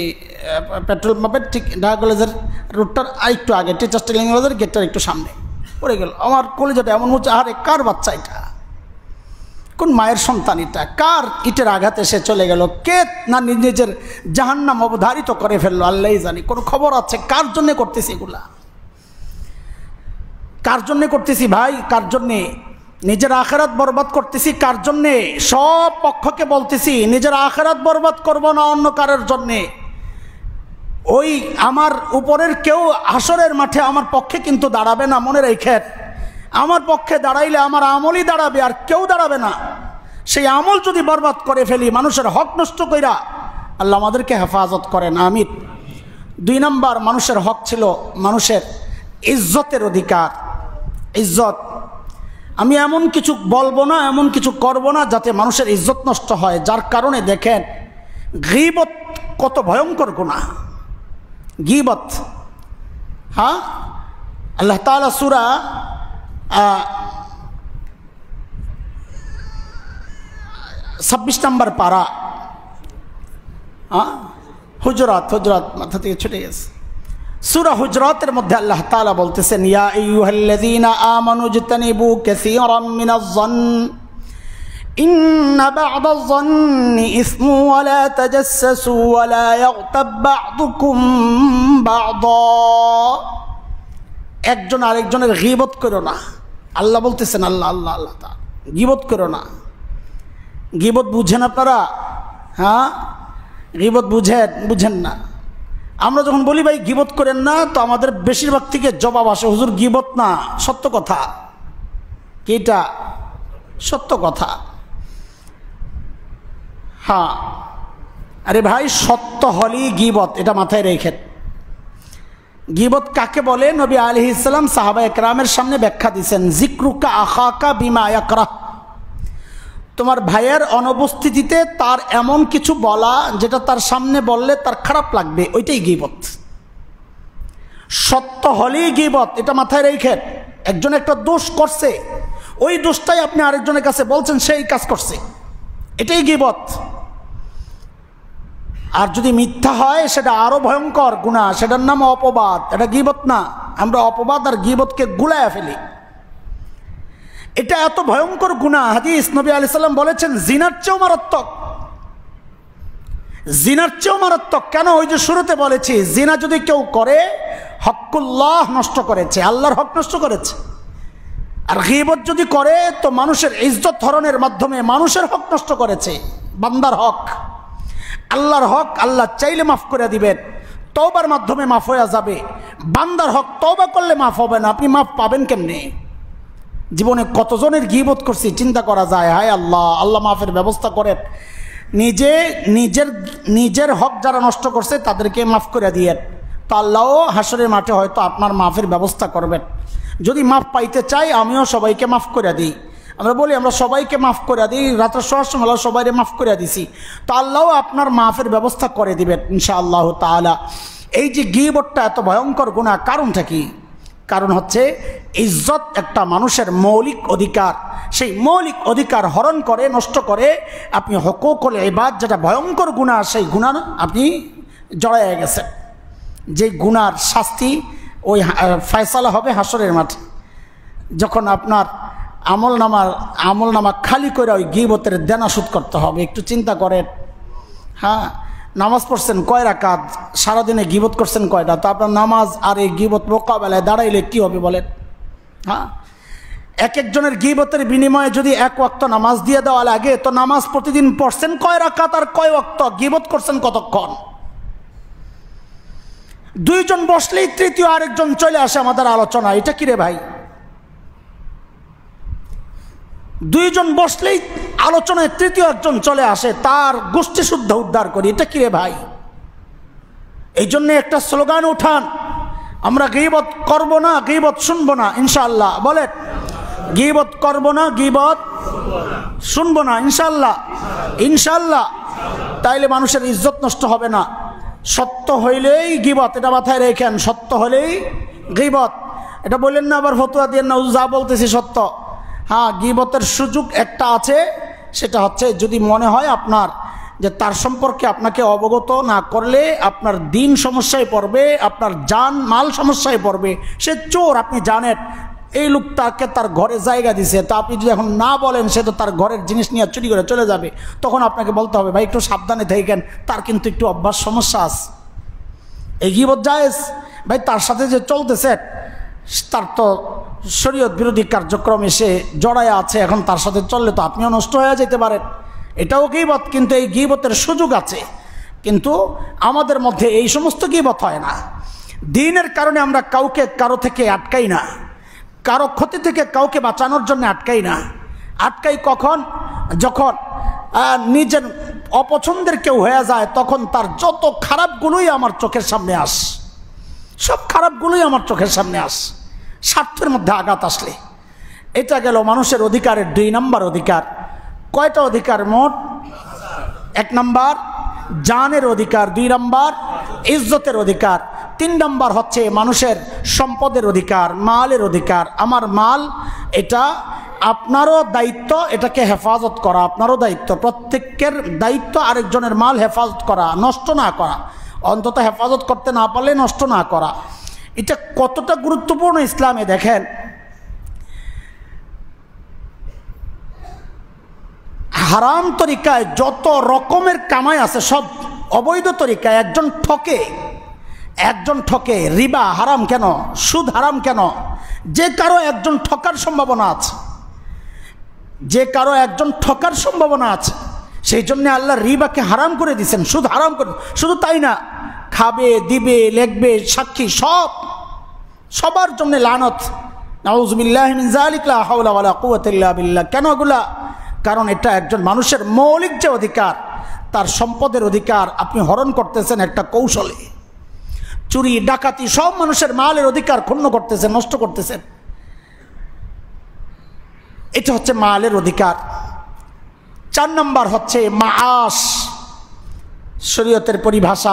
পেট্রোল পাম্পের ঠিক ঢাকা কলেজের রুটটার একটু আগে, টিচার্স ট্রেনিং কলেজের গেটটার একটু সামনে পড়ে গেল। আমার কলেজটা এমন হচ্ছে, আরে কার বাচ্চা এটা? কোন মায়ের সন্তান এটা? কার ইটের আঘাতে সে চলে গেল? কে না নিজের জাহান্নাম অবধারিত করে ফেললো আল্লাহই জানি। কোনো খবর আছে? কার জন্যে করতেছি এগুলা? কার জন্যে করতেছি ভাই? কার জন্যে? নিজের আখিরাত বরবাদ করতেছি কার জন্যে? সব পক্ষকে বলতেছি নিজের আখিরাত বরবাদ করব না অন্য কারোর জন্যে। ওই আমার উপরের কেউ হাসরের মাঠে আমার পক্ষে কিন্তু দাঁড়াবে না, মনে রেখেন। আমার পক্ষে দাঁড়াইলে আমার আমলই দাঁড়াবে, আর কেউ দাঁড়াবে না। সেই আমল যদি বরবাদ করে ফেলি, মানুষের হক নষ্ট কইরা, আল্লাহ আমাদেরকে হেফাজত করেন, আমিন। 2 নম্বর মানুষের হক ছিল মানুষের ইজ্জতের অধিকার। ইজ্জত, আমি এমন কিছু বলবো না, এমন কিছু করব না যাতে মানুষের ইজ্জত নষ্ট হয়। যার কারণে দেখেন গীবত কত ভয়ঙ্কর গুনাহ। গীবত। হ্যাঁ, আল্লাহ তাআলা সূরা 26 নম্বর পারা, হুজরাত মাথা থেকে ছুটে গেছে, সূরা হুজরাতের মধ্যে আল্লাহ তাআলা বলতেছেন, ইয়া আইয়ুহাল্লাযীনা আমানু ইজতানিবু কাসীরাম মিনাজ-যন্ন ইন্না বা'দাজ-যন্নি ইসমু ওয়া লা তাজাসসু ওয়া লা ইয়াগতাব বা'দুকুম বা'দা। একজন আরেকজনের গীবত করো না। আল্লাহ বলতেছেন, আল্লাহ তাআলা, গীবত করো না। গীবত বুঝেন আপনারা? হ্যাঁ, গীবত বুঝেন না। আমরা যখন বলি ভাই গীবত করেন না, তো আমাদের বেশিরভাগ থেকে জবাব আসে, হুজুর গীবত না, সত্য কথা। কি এটা? সত্য কথা। হ্যাঁ, আরে ভাই সত্য হলেই গীবত, এটা মাথায় রেখেন। গীবত কাকে বলে? নবী আলাইহিস সালাম সাহাবায়ে কেরামের সামনে ব্যাখ্যা দিয়েছেন, যিকরুকা আখাকা বিমা ইয়াকরাহ, তোমার ভাইয়ের অনুপস্থিতিতে তার এমন কিছু বলা যেটা তার সামনে বললে তার খারাপ লাগবে, ওইটাই গীবত। সত্য হলেই গীবত, এটা মাথায় রেখেন। একজন একটা দোষ করছে, ওই দোষটাই আপনি আরেকজনের কাছে বলছেন সেই কাজ করছে, এটাই গীবত। আর যদি মিথ্যা হয় সেটা আরো ভয়ঙ্কর গুনাহ, সেটার নাম অপবাদ, এটা গীবত না। আমরা অপবাদ আর গীবতকে গুলায়া ফেলি, এটা এত ভয়ঙ্কর গুনাহ। হাদিস নবী আলাইহিস সালাম বলেছেন জিনার চেয়েও মারাত্মক, জিনার চেয়েও মারাত্মক। কেন? ওই যে শুরুতে বলেছি, জিনা যদি কেউ করে হকুল্লাহ নষ্ট করেছে, আল্লাহর হক নষ্ট করেছে। আর গীবত যদি করে তো মানুষের ইজ্জত হরণের মাধ্যমে মানুষের হক নষ্ট করেছে, বান্দার হক। আল্লাহর হক আল্লাহ চাইলে মাফ করে দিবেন, তওবার মাধ্যমে মাফ হয়ে যাবে। বান্দার হক তওবা করলে মাফ হবে না, আপনি মাফ পাবেন কেমনে? জীবনে কতজনের গীবত করছি চিন্তা করা যায়। হায় আল্লাহ, আল্লাহ মাফের ব্যবস্থা করেন। নিজের হক যারা নষ্ট করছে তাদেরকে মাফ করে দিয়েন, তো আল্লাহও হাসরের মাঠে হয়তো আপনার মাফের ব্যবস্থা করবেন। যদি মাফ পাইতে চাই, আমিও সবাইকে মাফ করে দিই। আমরা বলি আমরা সবাইকে মাফ করে দিই, রাতের শোয়ার সময় সবাইকে মাফ করে দিছি, তো আল্লাহও আপনার মাফের ব্যবস্থা করে দিবেন ইনশাআল্লাহ তাআলা। এই যে গীবতটা এত ভয়ঙ্কর গুনাহ, কারণটা কি? কারণ হচ্ছে ইজ্জত একটা মানুষের মৌলিক অধিকার, সেই মৌলিক অধিকার হরণ করে, নষ্ট করে আপনি হুকুকুল ইবাদ, যেটা ভয়ঙ্কর গুনাহ, সেই গুনাহ আপনি জড়ায় গেছেন। যে গুনার শাস্তি ওই ফয়সালা হবে হাসরের মাঠে, যখন আপনার আমলনামা খালি করে ওই গীবতের দেনা শোধ করতে হবে। একটু চিন্তা করেন। হ্যাঁ, নামাজ পড়ছেন কয় রাকাত, সারাদিনে গীবত করছেন কয়টা, তো আপনার নামাজ আর এই গীবত মোকাবেলায় দাঁড়াইলে কি হবে বলেন? হ্যাঁ, এক একজনের গীবতের বিনিময়ে যদি এক ওয়াক্ত নামাজ দিয়ে দেওয়া লাগে, তো নামাজ প্রতিদিন পড়ছেন কয় রাকাত আর কয় ওয়াক্ত, গীবত করছেন কতক্ষণ? দুইজন বসলেই তৃতীয় আরেকজন চলে আসে আমাদের আলোচনা, এটা কিরে ভাই? দুইজন বসলেই আলোচনায় তৃতীয় একজন চলে আসে, তার গোষ্ঠী শুদ্ধ উদ্ধার করি, এটা কিরে ভাই? এই জন্য একটা স্লোগান উঠান, আমরা গীবত করব না, গীবত শুনবো না ইনশাআল্লাহ। বলেন, গীবত করব না, গীবত শুনবো না ইনশাআল্লাহ। ইনশাআল্লাহ, তাইলে মানুষের ইজ্জত নষ্ট হবে না। সত্য হইলেই গীবত, এটা মাথায় রেখেন। সত্য হলেই গীবত, এটা বললেন না আবার ফতোয়া দিয়ে না, যা বলতেছি সত্য। হ্যাঁ, গীবতের সুযোগ একটা আছে, সেটা হচ্ছে যদি মনে হয় আপনার যে তার সম্পর্কে আপনাকে অবগত না করলে আপনার দিন সমস্যায় পড়বে, আপনার জান মাল সমস্যায় পড়বে। সে চোর, আপনি জানেন এই লোকটাকে তার ঘরে জায়গা দিছে, তা আপনি যদি এখন না বলেন, সে তো তার ঘরের জিনিস নিয়ে চুরি করে চলে যাবে। তখন আপনাকে বলতে হবে ভাই একটু সাবধানে থাকেন, তার কিন্তু একটু অভ্যাস সমস্যা আছে। এই গীবত জায়েজ ভাই, তার সাথে যে চলতেছে তার তো শরীয়ত বিরোধী কার্যক্রম এসে জড়ায় আছে, এখন তার সাথে চললে তো আপনিও নষ্ট হয়ে যেতে পারেন, এটাও গীবত। কিন্তু এই গীবতের সুযোগ আছে, কিন্তু আমাদের মধ্যে এই সমস্ত গীবত হয় না। দ্বীনের কারণে আমরা কাউকে কারো থেকে আটকাই না, কারো ক্ষতি থেকে কাউকে বাঁচানোর জন্য আটকাই না। আটকাই কখন? যখন নিজের অপছন্দের কেউ হয়ে যায়, তখন তার যত খারাপগুলোই আমার চোখের সামনে আস, সব খারাপগুলোই আমার চোখের সামনে আস, স্বার্থের মধ্যে আঘাত আসলে। এটা গেল মানুষের অধিকারের 2 নম্বর অধিকার। কয়টা অধিকার মোট? 1 নম্বর জানের অধিকার, 2 নম্বর ইজ্জতের অধিকার, তিন নাম্বার হচ্ছে মানুষের সম্পদের অধিকার, মালের অধিকার। আমার মাল এটা আপনারও দায়িত্ব, এটাকে হেফাজত করা আপনারও দায়িত্ব। প্রত্যেকের দায়িত্ব আরেকজনের মাল হেফাজত করা, নষ্ট না করা, অন্তত হেফাজত করতে না পারলে নষ্ট না করা। এটা কতটা গুরুত্বপূর্ণ ইসলামে দেখেন। হারাম তরিকায় যত রকমের কামাই আছে সব অবৈধ তরিকায়। একজন ঠকে। রিবা হারাম কেন? সুদ হারাম কেন? যে কারো একজন ঠকার সম্ভাবনা আছে, সেই জন্য আল্লাহ রিবাকে হারাম করে দিয়েছেন, সুদ হারাম করে। শুধু তাই না, খাবে, দিবে, লেখবে, সাক্ষী সবার জন্য লানত। নাউযুবিল্লাহি মিন যালিক, লা হাওলা ওয়ালা কুওয়াতা ইল্লা বিল্লাহ। কেন এগুলা? কারণ এটা একজন মানুষের মৌলিক যে অধিকার, তার সম্পদের অধিকার আপনি হরণ করতেছেন একটা কৌশলে। চুরি, ডাকাতি, সব মানুষের মালের অধিকার ক্ষুণ্ণ করতেছেন, নষ্ট করতেছেন। এটা হচ্ছে মালের অধিকার। 4 নম্বর হচ্ছে মাআশ। শরীয়তের পরিভাষা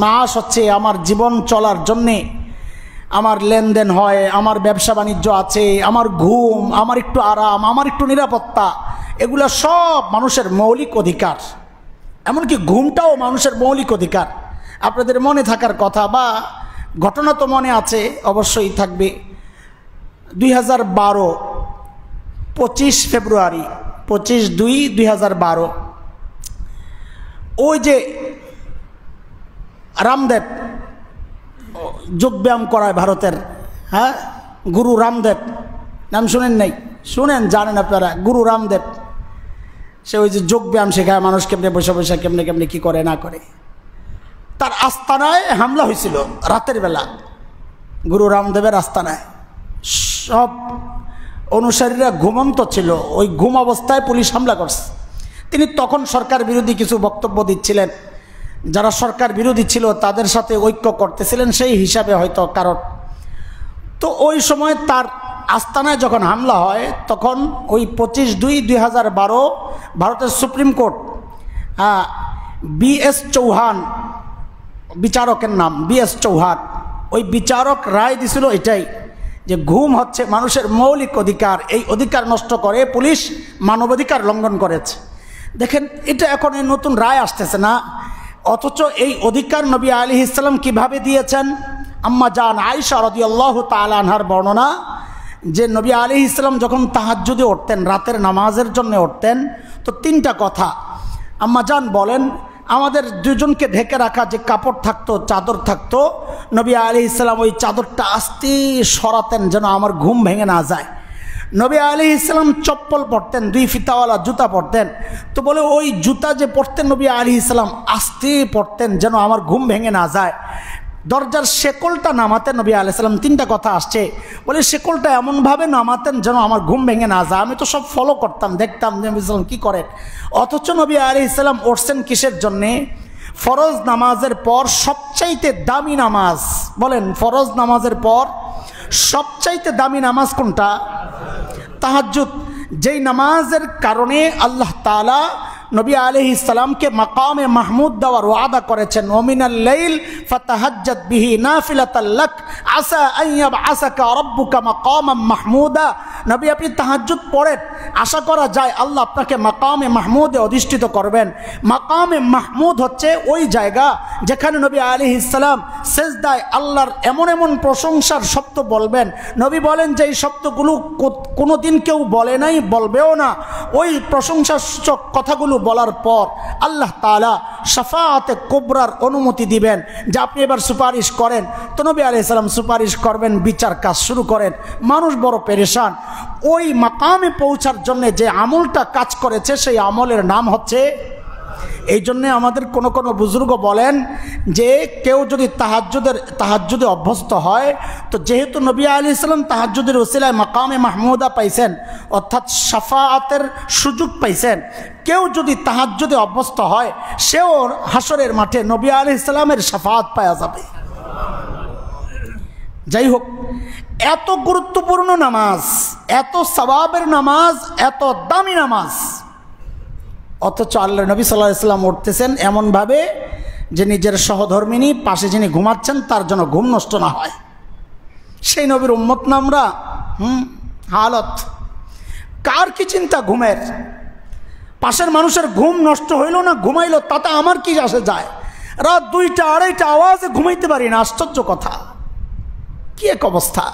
মাআশ হচ্ছে আমার জীবন চলার জন্যে আমার লেনদেন হয়, আমার ব্যবসা বাণিজ্য আছে, আমার ঘুম, আমার একটু আরাম, আমার একটু নিরাপত্তা, এগুলো সব মানুষের মৌলিক অধিকার। এমনকি ঘুমটাও মানুষের মৌলিক অধিকার। আপনাদের মনে থাকার কথা বা ঘটনা তো মনে আছে, অবশ্যই থাকবে। 2012 25 ফেব্রুয়ারি 25/2/2012 ওই যে রামদেব যোগব্যায়াম করায় ভারতের, হ্যাঁ, গুরু রামদেব, নাম শুনেন নাই? শুনেন, জানেন আপনারা, গুরু রামদেব। সে ওই যে যোগব্যায়াম শেখায় মানুষ কেমনে বসে বসে কেমনে কি করে না করে। তার আস্তানায় হামলা হয়েছিল রাতের বেলা, গুরু রামদেবের আস্তানায়। সব অনুসারীরা ঘুমন্ত ছিল, ওই ঘুম অবস্থায় পুলিশ হামলা করছে। তিনি তখন সরকার বিরোধী কিছু বক্তব্য দিচ্ছিলেন, যারা সরকার বিরোধী ছিল তাদের সাথে ঐক্য করতেছিলেন সেই হিসাবে হয়তো কারণ। তো ওই সময় তার আস্তানায় যখন হামলা হয়, তখন ওই 25/2/2012 ভারতের সুপ্রিম কোর্ট, BS চৌহান বিচারকের নাম, BS চৌহান, ওই বিচারক রায় দিছিল এটাই যে ঘুম হচ্ছে মানুষের মৌলিক অধিকার, এই অধিকার নষ্ট করে পুলিশ মানবাধিকার লঙ্ঘন করেছে। দেখেন, এটা এখন এই নতুন রায় আসতেছে না, অথচ এই অধিকার নবী আলাইহিস সালাম কিভাবে দিয়েছেন। আম্মা জান আয়েশা রাদিয়াল্লাহু তাআলা আনহার বর্ণনা যে নবী আলাইহিস সালাম যখন তাহাজ্জুদে উঠতেন, রাতের নামাজের জন্য উঠতেন, তো 3টা কথা আম্মা জান বলেন, আমাদের দুজনকে ঢেকে রাখা যে কাপড় থাকতো, চাদর থাকতো, নবী আলাইহিস সালাম ওই চাদরটা আস্তে সরাতেন যেন আমার ঘুম ভেঙে না যায়। নবী আলাইহিস সালাম চপ্পল পরতেন, 2 ফিতাওয়ালা জুতা পরতেন, তো বলে ওই জুতা যে পরতেন নবী আলাইহিস সালাম আস্তে পরতেন যেন আমার ঘুম ভেঙে না যায়। দরজার শেকলটা নামাতেন নবী আলাইহিস সালাম, 3টা কথা আসছে, বলে শেকলটা এমনভাবে নামাতেন যেন আমার ঘুম ভেঙে না যায়। আমি তো সব ফলো করতাম, দেখতাম নবী সালাম কী করেন। অথচ নবী আলাইহিস সালাম উঠছেন কিসের জন্যে? ফরজ নামাজের পর সবচাইতে দামি নামাজ, বলেন ফরজ নামাজের পর সবচাইতে দামি নামাজ কোনটা? তাহাজ্জুদ। যেই নামাজের কারণে আল্লাহ তাআলা নবী আলাইহিস সালামকে মাকামে মাহমুদ দেওয়ার ওয়াদা করেছেন, ওমিনাল লাইল ফাতাহাজ্জাদ বিহি নাফিলাতাল লাক আসা আন ইয়াবআসাকা রাব্বুকা মাকামান মাহমুদা। নবী, আপনি তাহাজ্জুদ পড়েন, আশা করা যায় আল্লাহ আপনাকে মাকামে মাহমুদে অধিষ্ঠিত করবেন। মাকামে মাহমুদ হচ্ছে ওই জায়গা যেখানে নবী আলাইহিস সালাম সেজদায় আল্লাহর এমন এমন প্রশংসার শব্দ বলবেন, নবী বলেন যে এই শব্দগুলো কোনোদিন কেউ বলে নাই, বলবেও না। ওই প্রশংসাসূচক কথাগুলো বলার পর আল্লাহ তাআলা শাফাআতে কুবরার অনুমতি দিবেন যে আপনি এবার সুপারিশ করেন। তো নবী আলাইহিস সালাম সুপারিশ করবেন, বিচার কাজ শুরু করেন। মানুষ বড় পেরেশান। ওই মাকামে পৌঁছার জন্য যে আমলটা কাজ করেছে সেই আমলের নাম হচ্ছে, এই জন্যে আমাদের কোনো কোনো বুজুর্গ বলেন যে কেউ যদি তাহাজ্জুদে অভ্যস্ত হয়, তো যেহেতু নবী আলাইহিস সালাম তাহাজ্জুদের ওসিলায় মাকামে মাহমুদা পাইছেন, অর্থাৎ শাফাআতের সুযোগ পাইছেন, কেউ যদি তাহাজ্জুদে অভ্যস্ত হয় সেও হাসরের মাঠে নবী আলাইহিস সালামের শাফাআত পাওয়া যাবে। যাই হোক, এত গুরুত্বপূর্ণ নামাজ, এত সওয়াবের নামাজ, এত দামি নামাজ, অথচ আল্লাহ নবী সাল্লাল্লাহু আলাইহি ওয়াসাল্লাম উঠতেছেন এমনভাবে যে নিজের সহধর্মিনী পাশে যিনি ঘুমাচ্ছেন তার জন্য ঘুম নষ্ট না হয়। সেই নবীর উম্মত না আমরা? হালত কার কি চিন্তা ঘুমের? পাশের মানুষের ঘুম নষ্ট হইল না ঘুমাইল তাতে আমার কি আসে যায়? রাত 2টা 2:30 আওয়াজে ঘুমাইতে পারি না, আশ্চর্য কথা। কি এক অবস্থা!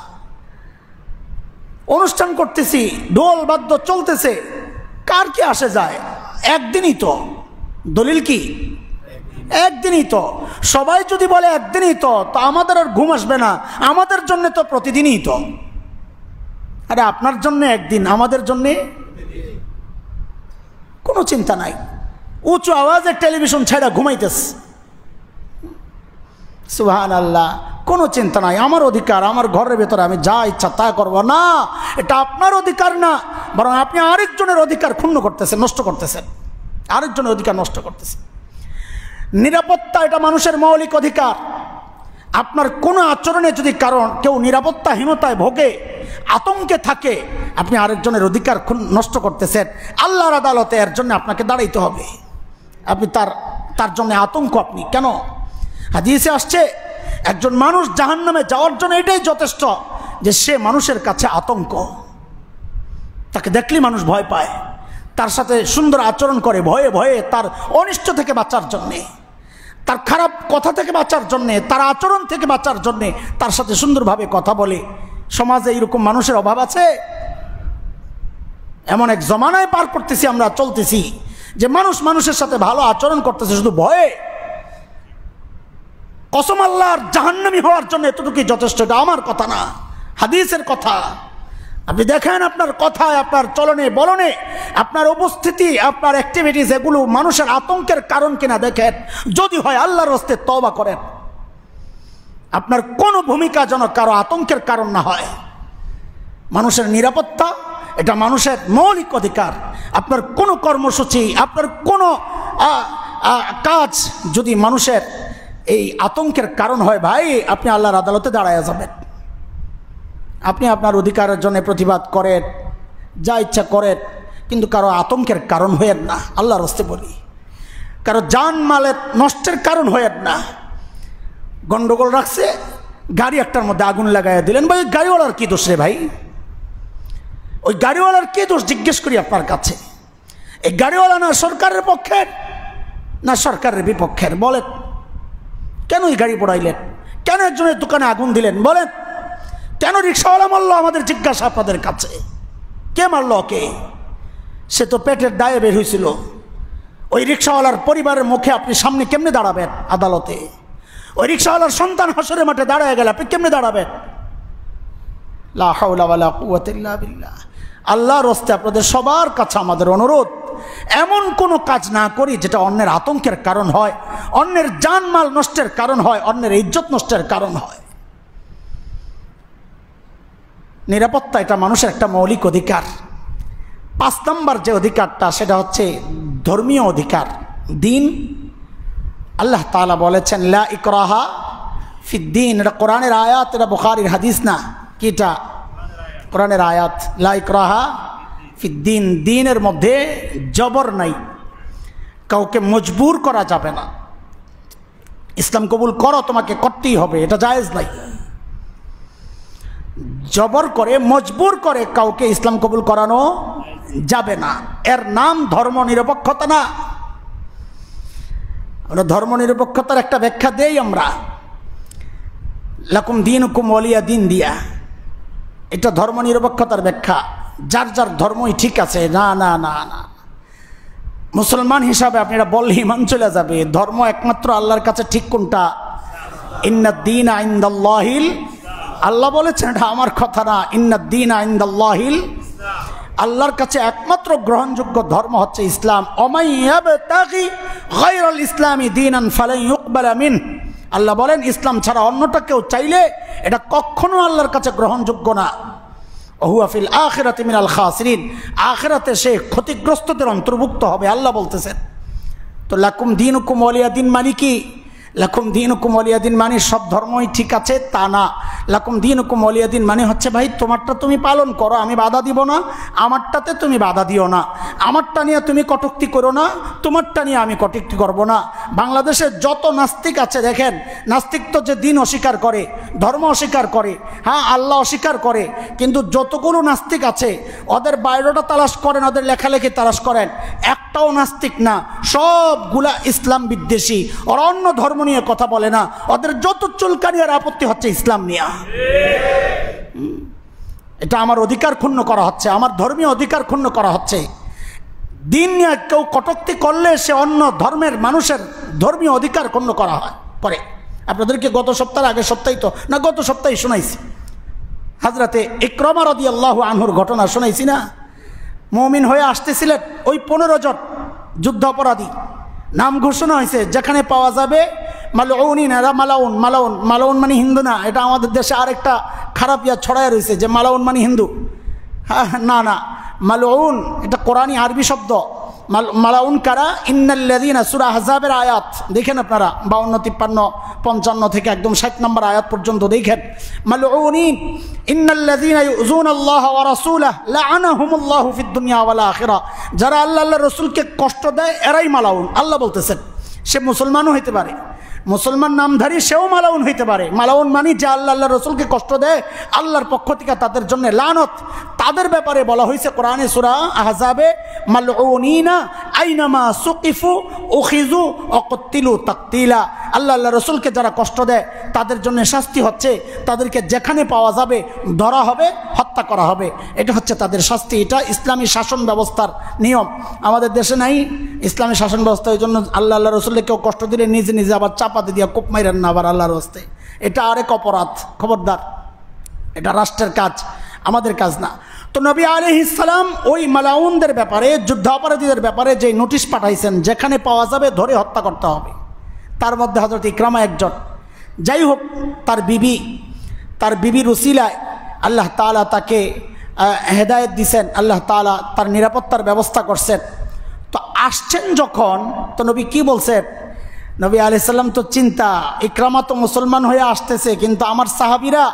অনুষ্ঠান করতেছি, ঢোল বাদ্য চলতেছে, কার কি আসে যায়? একদিনই তো। দলিল কি? একদিনই তো। সবাই যদি বলে একদিনই তো আমাদের আর ঘুম আসবে না। আমাদের জন্য তো প্রতিদিনই তো। আরে আপনার জন্য একদিন, আমাদের জন্যে কোনো চিন্তা নাই। উঁচু আওয়াজে টেলিভিশন ছেড়ে ঘুমাইতেছে, সুবহানাল্লাহ, কোনো চিন্তা নাই। আমার অধিকার, আমার ঘরের ভেতরে আমি যা ইচ্ছা তা করব না। এটা আপনার অধিকার না, বরং আপনি আরেকজনের অধিকার ক্ষুণ্ণ করতেছেন, নষ্ট করতেছেন, আরেকজনের অধিকার নষ্ট করতেছেন। নিরাপত্তা এটা মানুষের মৌলিক অধিকার। আপনার কোনো আচরণে যদি কেউ নিরাপত্তাহীনতায় ভোগে, আতঙ্কে থাকে, আপনি আরেকজনের অধিকার নষ্ট করতেছেন, আল্লাহর আদালতে এর জন্য আপনাকে দাঁড়াইতে হবে। আপনি তার জন্য আতঙ্ক। আপনি কেন? হাদিসে আসছে একজন মানুষ জাহান্নামে যাওয়ার জন্য এটাই যথেষ্ট যে সে মানুষের কাছে আতঙ্ক। তাকে দেখলেই মানুষ ভয় পায়, তার সাথে সুন্দর আচরণ করে ভয়ে ভয়ে, তার অনিষ্ট থেকে বাঁচার জন্যে, তার খারাপ কথা থেকে বাঁচার জন্যে, তার আচরণ থেকে বাঁচার জন্যে তার সাথে সুন্দরভাবে কথা বলে। সমাজে এইরকম মানুষের অভাব আছে? এমন এক জমানায় পার করতেছি আমরা, চলতেছি যে মানুষ মানুষের সাথে ভালো আচরণ করতেছে শুধু ভয়ে। কসম আল্লাহর, জাহান্নামী হওয়ার জন্য এতটুকুই যথেষ্ট। এটা আমার কথা না, হাদিসের কথা। আপনি দেখেন আপনার কথায়, আপনার চলনে বলনে, আপনার উপস্থিতি, আপনার অ্যাক্টিভিটিস, এগুলো মানুষের আতঙ্কের কারণ কিনা দেখেন। যদি হয় আল্লাহর রাস্তে তওবা করেন। আপনার কোনো ভূমিকা যেন কারো আতঙ্কের কারণ না হয়। মানুষের নিরাপত্তা এটা মানুষের মৌলিক অধিকার। আপনার কোনো কর্মসূচি, আপনার কোনো কাজ যদি মানুষের এই আতঙ্কের কারণ হয়, ভাই আপনি আল্লাহর আদালতে দাঁড়ায় যাবেন। আপনি আপনার অধিকারের জন্য প্রতিবাদ করেন, যা ইচ্ছা করেন, কিন্তু কারো আতঙ্কের কারণ হয়েন না। আল্লাহর রাস্তে বলি, কারো জান মালের নষ্টের কারণ হয়েন না। গন্ডগোল রাখছে, গাড়ি একটার মধ্যে আগুন লাগাইয়া দিলেন, ভাই গাড়িওয়ালার কি দোষ রে ভাই? ওই গাড়িওয়ালার কি দোষ জিজ্ঞেস করি আপনার কাছে? এই গাড়িওয়ালা না সরকারের পক্ষের না সরকারের বিপক্ষের? বলেন, কেন এই গাড়ি পোড়াইলেন? কেন একজনের দোকানে আগুন দিলেন? বলেন, কেন রিক্সাওয়ালা মারলো? আমাদের জিজ্ঞাসা আপনাদের কাছে, কে মারলো ওকে? সে তো পেটের দায়ে বের হয়েছিল। ওই রিক্সাওয়ালার পরিবারের মুখে আপনি সামনে কেমনে দাঁড়াবেন আদালতে? ওই রিক্সাওয়ালার সন্তান হাসরের মাঠে দাঁড়ায় গেলে আপনি কেমনে দাঁড়াবেন? লা হাওলা ওয়ালা কুওয়াতা ইল্লা বিল্লাহ। আল্লাহর রাস্তে আপনাদের সবার কাছে আমাদের অনুরোধ, এমন কোনো কাজ না করি যেটা অন্যের আতঙ্কের কারণ হয়, অন্যের জানমাল নষ্টের কারণ হয়, অন্যের ইজ্জত নষ্টের কারণ হয়। নিরাপত্তা এটা মানুষের একটা মৌলিক অধিকার। 5 নম্বর যে অধিকারটা সেটা হচ্ছে ধর্মীয় অধিকার, দিন। আল্লাহ তাআলা বলেছেন লা ইকরাহা ফিদ্দিন। এটা কোরআনের আয়াত, এটা বুখারীর হাদিস না। কি এটা? কোরআনের আয়াত। লা ইকরাহা ফিদ্দিন, দিনের মধ্যে জবর নাই, কাউকে মজবুর করা যাবে না। ইসলাম কবুল করো, তোমাকে করতেই হবে, এটা জায়েজ নাই। জবর করে, মজবুর করে কাউকে ইসলাম কবুল করানো যাবে না। এর নাম ধর্ম নিরপেক্ষতা না। আমরা ধর্ম নিরপেক্ষতার একটা ব্যাখ্যা দেই আমরা, লাকুম দীনুকুম ওয়ালিয়া দিন দিয়া। এটা ধর্ম নিরপেক্ষতার ব্যাখ্যা। যার যার ধর্মই ঠিক আছে। না না না না, মুসলমান হিসাবে আপনি এটা বললে ইমান চলে যাবে। ধর্ম একমাত্র আল্লাহর কাছে ঠিক কোনটা? ইন্নাদ-দীনা ইনদাল্লাহিল, আল্লাহ বলেছেন, এটা আমার কথা না। ইন্নাদ-দীনা ইনদাল্লাহিল, আল্লাহর কাছে একমাত্র গ্রহণযোগ্য ধর্ম হচ্ছে ইসলাম। ওমাই ইয়াবতাগি গায়রাল ইসলামি দীনান ফালান ইউকবালা মিন। আল্লাহ বলেন, ইসলাম ছাড়া অন্যটা কেউ চাইলে এটা কখনো আল্লাহর কাছে গ্রহণযোগ্য না। ওহুয়া ফিল আখিরাতি মিনাল খাসিরিন, আখিরাতে সে ক্ষতিগ্রস্তদের অন্তর্ভুক্ত হবে আল্লাহ বলতেছেন। তো লাকুম দীনুকুম ওয়ালিয়া দিন মানে কি? লাকুম দীনুকুম ওয়ালিয়া দিন মানে সব ধর্মই ঠিক আছে তা না। লাকুম দীনুকুম ওয়ালিয়া দিন মানে হচ্ছে ভাই তোমারটা তুমি পালন করো, আমি বাধা দিব না, আমারটাতে তুমি বাধা দিও না, আমারটা নিয়ে তুমি কটূক্তি করো না, তোমারটা নিয়ে আমি কটূক্তি করব না। বাংলাদেশে যত নাস্তিক আছে দেখেন, নাস্তিক তো যে দিন অস্বীকার করে, ধর্ম অস্বীকার করে, হ্যাঁ আল্লাহ অস্বীকার করে, কিন্তু যতগুলো নাস্তিক আছে ওদের বায়োডাটা তালাশ করেন, ওদের লেখালেখি তালাশ করেন, একটাও নাস্তিক না, সবগুলা ইসলাম বিদ্বেষী। ওরা অন্য ধর্ম নিয়ে কথা বলে না, ওদের যত চুলকানি আর আপত্তি হচ্ছে ইসলাম নিয়ে। এটা আমার অধিকার ক্ষুণ্ণ করা হচ্ছে, আমার ধর্মীয় অধিকার ক্ষুণ্ণ করা হচ্ছে। দিন নিয়ে কেউ কটূক্তি করলে সে অন্য ধর্মের মানুষের ধর্মীয় অধিকার ক্ষুণ্ণ করা হয় করে। আপনাদেরকে গত সপ্তাহের আগের সপ্তাহে তো না, গত সপ্তাহে শোনাইছি হযরতে ইকরামা রাদিয়াল্লাহু আনহুর ঘটনা শোনাইছি না? মুমিন হয়ে আসতেছিলেন ওই 15 জন যুদ্ধ অপরাধী, নাম ঘোষণা হয়েছে যেখানে পাওয়া যাবে মালউনিন। এরা মালাউন, মালাউন মালাউন মানে হিন্দু না, এটা আমাদের দেশে আরেকটা খারাপ ইয়া ছড়ায় রয়েছে যে মালাউন মানে হিন্দু। হ্যাঁ না না, মালউন এটা কোরআনী আরবি শব্দ। মালাউন কারা? ইন্নাল্লাযীনা, সূরা আহজাবের আয়াত দেখেন আপনারা, 52, 53, 55 থেকে একদম 60 নম্বর আয়াত পর্যন্ত দেখেন। মালউনিন ইন্নাল্লাযীনা ইউযুনাল্লাহ ওয়া রাসূলাহু লাআনাহুমুল্লাহু ফিদ দুনিয়া ওয়াল আখিরাহ। যারা আল্লাহর রাসূলকে কষ্ট দেয় এরাই মালাউন। আল্লাহ বলতেছেন সে মুসলমানও হইতে পারে, মুসলমান নামধারী সেও মালাউন হইতে পারে। মালাউন মানে যে আল্লাহ রসুলকে কষ্ট দেয়, আল্লাহর পক্ষ থেকে তাদের জন্য লানত। তাদের ব্যাপারে বলা হয়েছে কোরআনে সূরা আহজাবে, মালউনিনা আইনামা সুকিফু উখিযু ওয়া কুতিলু তাকতিলা। আল্লাহ রসুলকে যারা কষ্ট দেয় তাদের জন্য শাস্তি হচ্ছে তাদেরকে যেখানে পাওয়া যাবে ধরা হবে, হত্যা করা হবে। এটা হচ্ছে তাদের শাস্তি। এটা ইসলামী শাসন ব্যবস্থার নিয়ম। আমাদের দেশে নাই ইসলামী শাসন ব্যবস্থা। এই জন্য আল্লাহ রসুলকে কেউ কষ্ট দিলে নিজে নিজে আবার চাপাতে দিয়া কোপ মাইরেন না আবার আল্লাহর হস্তে। এটা আরেক অপরাধ, খবরদার। এটা রাষ্ট্রের কাজ, আমাদের কাজ না। তো নবী আলাইহিস সালাম ওই মালাউনদের ব্যাপারে, যুদ্ধাপরাধীদের ব্যাপারে যে নোটিশ পাঠাইছেন যেখানে পাওয়া যাবে ধরে হত্যা করতে হবে। তার মধ্যে হযরত ইকরামা একজন। যাই হোক, তার বিবির উসিলায় আল্লাহ তাআলা তাকে হেদায়েত দিয়েছেন, আল্লাহ তাআলা তার নিরাপত্তার ব্যবস্থা করছেন। তো আসছেন যখন, তো নবী কি বলছেন? নবী আলাইহিস সালাম তো চিন্তা, ইকরামা তো মুসলমান হয়ে আসতেছে, কিন্তু আমার সাহাবীরা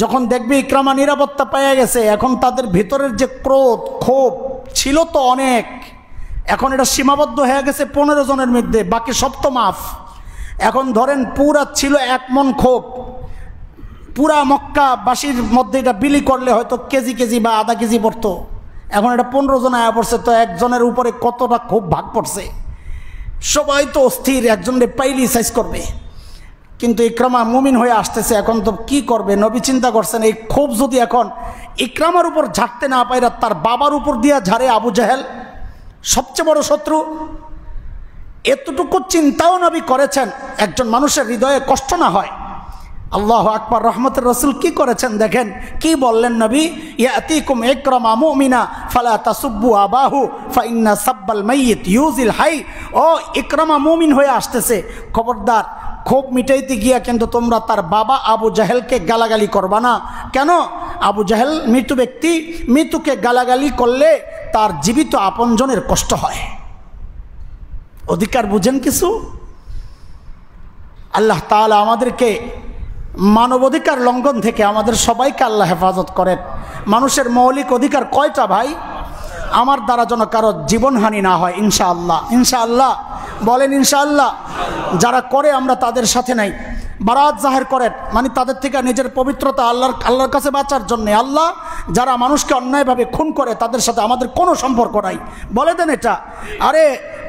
যখন দেখবে ইকরামা নিরাপত্তা পেয়ে গেছে, এখন তাদের ভিতরের যে ক্রোধ ক্ষোভ ছিল তো অনেক, এখন এটা সীমাবদ্ধ হয়ে গেছে 15 জনের মধ্যে, বাকি সব তো মাফ। এখন ধরেন পুরা ছিল 1 মণ ক্ষোভ, পুরা মক্কাবাসীর মধ্যে এটা বিলি করলে হয়তো কেজি কেজি বা আধা কেজি পড়তো। এখন এটা 15 জন আয়া পড়ছে, তো একজনের উপরে কতটা ক্ষোভ ভাগ পড়ছে। সবাই তো অস্থির, একজনের পাইলি সাইজ করবে। কিন্তু ইকরামা মুমিন হয়ে আসতেছে, এখন তো কি করবে? নবী চিন্তা করছেন এই ক্ষোভ যদি এখন ইকরামার উপর ঝাড়তে না পাইরা তার বাবার উপর দিয়া ঝাড়ে আবু জাহেল, সবচেয়ে বড় শত্রু। এতটুকু চিন্তাও নবী করেছেন একজন মানুষের হৃদয়ে কষ্ট না হয়। আল্লাহু আকবার। রহমতের রসুল কি করেছেন দেখেন, কি বললেন নবী? ইয়াতিকুম ইকরামা মুমিনা ফালা তাসুব্বু আবাহু ফাইন্না সাব্বাল মাইয়িত ইউজিল হাই। ও ইকরামা মুমিন হয়ে আসতেছে, খবরদার ক্ষোভ মিটাইতে গিয়া কিন্তু তোমরা তার বাবা আবু জাহেলকে গালাগালি করবা না। কেন? আবু জাহেল মৃত ব্যক্তি, মৃতকে গালাগালি করলে তার জীবিত আপনজনের কষ্ট হয়। অধিকার বুঝেন কিছু? আল্লাহ তাআলা আমাদেরকে মানবাধিকার লঙ্ঘন থেকে আমাদের সবাইকে আল্লাহ হেফাজত করেন। মানুষের মৌলিক অধিকার কয়টা ভাই? আমার দ্বারা যেন কারো জীবনহানি না হয়, ইনশাআল্লাহ। ইনশাআল্লাহ বলেন ইনশাআল্লাহ। যারা করে আমরা তাদের সাথে নাই, বারাত জাহের করেন, মানে তাদের থেকে নিজের পবিত্রতা আল্লাহর কাছে বাঁচার জন্যে। আল্লাহ যারা মানুষকে অন্যায়ভাবে খুন করে তাদের সাথে আমাদের কোনো সম্পর্ক নাই, বলে দেন এটা। আরে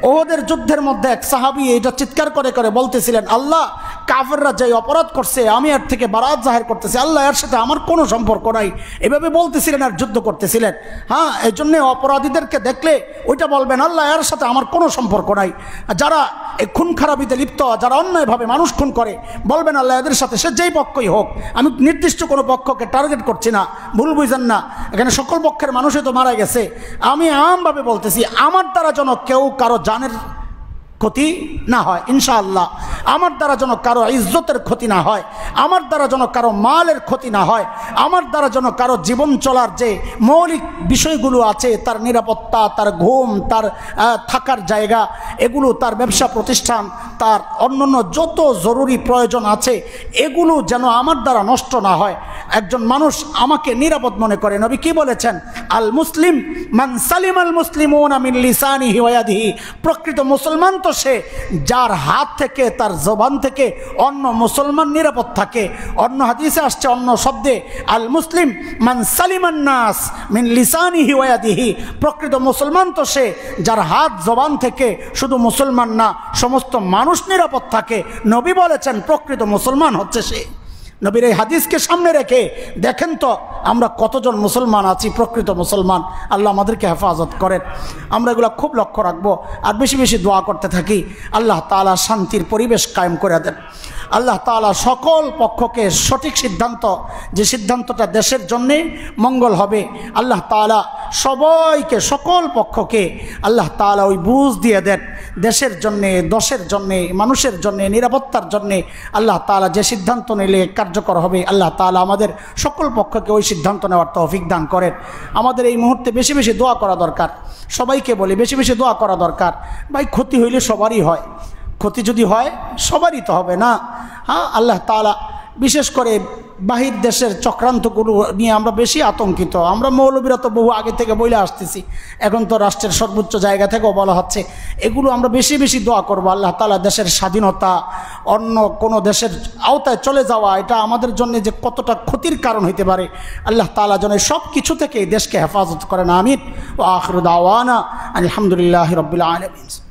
ওহদের যুদ্ধের মধ্যে এক সাহাবী এটা চিৎকার করে করে বলতেছিলেন, আল্লাহ কাফেররা যে অপরাধ করছে আমি এর থেকে বারাত জাহের করতেছি, আল্লাহ এর সাথে আমার কোনো সম্পর্ক নাই, এভাবে বলতেছিলেন আর যুদ্ধ করতেছিলেন। হ্যাঁ, এই জন্যে অপরাধীদেরকে দেখলে ওইটা বলবেন, আল্লাহ এর সাথে আমার কোনো সম্পর্ক নাই। যারা এই খুন খারাপিতে লিপ্ত, যারা অন্যায়ভাবে মানুষ খুন করে, বলবেন আল্লাহ এদের সাথে, সে যেই পক্ষই হোক। আমি নির্দিষ্ট কোনো পক্ষকে টার্গেট করছি না, ভুল বুঝেন না, এখানে সকল পক্ষের মানুষই তো মারা গেছে। আমি আমভাবে বলতেছি, আমার দ্বারা যেন কেউ কারো জানের ক্ষতি না হয় ইনশাআল্লাহ। আমার দ্বারা যেন কারো ইজ্জতের ক্ষতি না হয়, আমার দ্বারা যেন কারো মালের ক্ষতি না হয়, আমার দ্বারা যেন কারো জীবন চলার যে মৌলিক বিষয়গুলো আছে, তার নিরাপত্তা, তার ঘুম, তার থাকার জায়গা, এগুলো, তার ব্যবসা প্রতিষ্ঠান, তার অন্যান্য যত জরুরি প্রয়োজন আছে, এগুলো যেন আমার দ্বারা নষ্ট না হয়। একজন মানুষ আমাকে নিরাপদ মনে করে। নবী কি বলেছেন? আল মুসলিম মান সালিম আল মুসলিমুনা মিন লিসানিহি ওয়া ইয়াদিহি। প্রকৃত মুসলমান তো সে যার হাত থেকে, তার জবান থেকে অন্য মুসলমান নিরাপদ থাকে। অন্য হাদিসে আসছে অন্য শব্দে, আল মুসলিম মান সালিমান নাস মিন লিসানিহি ওয়া ইয়াদিহি। প্রকৃত মুসলমান তো সে যার হাত জবান থেকে শুধু মুসলমান না, সমস্ত মানুষ নিরাপদ থাকে। নবী বলেছেন প্রকৃত মুসলমান হচ্ছে সে। নবীর এই হাদিসকে সামনে রেখে দেখেন তো আমরা কতজন মুসলমান আছি, প্রকৃত মুসলমান। আল্লাহ আমাদেরকে হেফাজত করেন। আমরা এগুলো খুব লক্ষ্য রাখবো আর বেশি বেশি দোয়া করতে থাকি। আল্লাহ তাআলা শান্তির পরিবেশ কায়েম করে দেন। আল্লাহ তাআলা সকল পক্ষকে সঠিক সিদ্ধান্ত, যে সিদ্ধান্তটা দেশের জন্যে মঙ্গল হবে, আল্লাহ তাআলা সবাইকে, সকল পক্ষকে আল্লাহ তাআলা ওই বুঝ দিয়ে দেন। দেশের জন্যে, দশের জন্যে, মানুষের জন্যে, নিরাপত্তার জন্যে আল্লাহ তাআলা যে সিদ্ধান্ত নিলে কার্যকর হবে, আল্লাহ তাআলা আমাদের সকল পক্ষকে ওই সিদ্ধান্ত নেওয়ার তৌফিক দান করেন। আমাদের এই মুহূর্তে বেশি বেশি দোয়া করা দরকার। সবাইকে বলি বেশি বেশি দোয়া করা দরকার। ভাই ক্ষতি হইলে সবারই হয়, ক্ষতি যদি হয় সবারই তো হবে না। হ্যাঁ, আল্লাহ তাআলা বিশেষ করে বাহির দেশের চক্রান্তগুলো নিয়ে আমরা বেশি আতঙ্কিত। আমরা মৌলবীরা তো বহু আগে থেকে বলে আসতেছি, এখন তো রাষ্ট্রের সর্বোচ্চ জায়গা থেকেও বলা হচ্ছে। এগুলো আমরা বেশি বেশি দোয়া করবো। আল্লাহ তাআলা দেশের স্বাধীনতা, অন্য কোনো দেশের আওতায় চলে যাওয়া, এটা আমাদের জন্য যে কতটা ক্ষতির কারণ হইতে পারে, আল্লাহ তাআলা যেন সব কিছু থেকে দেশকে হেফাজত করেন। আমিন। ওয়া আখিরু দাওয়ানা আলহামদুলিল্লাহি রাব্বিল আলামিন।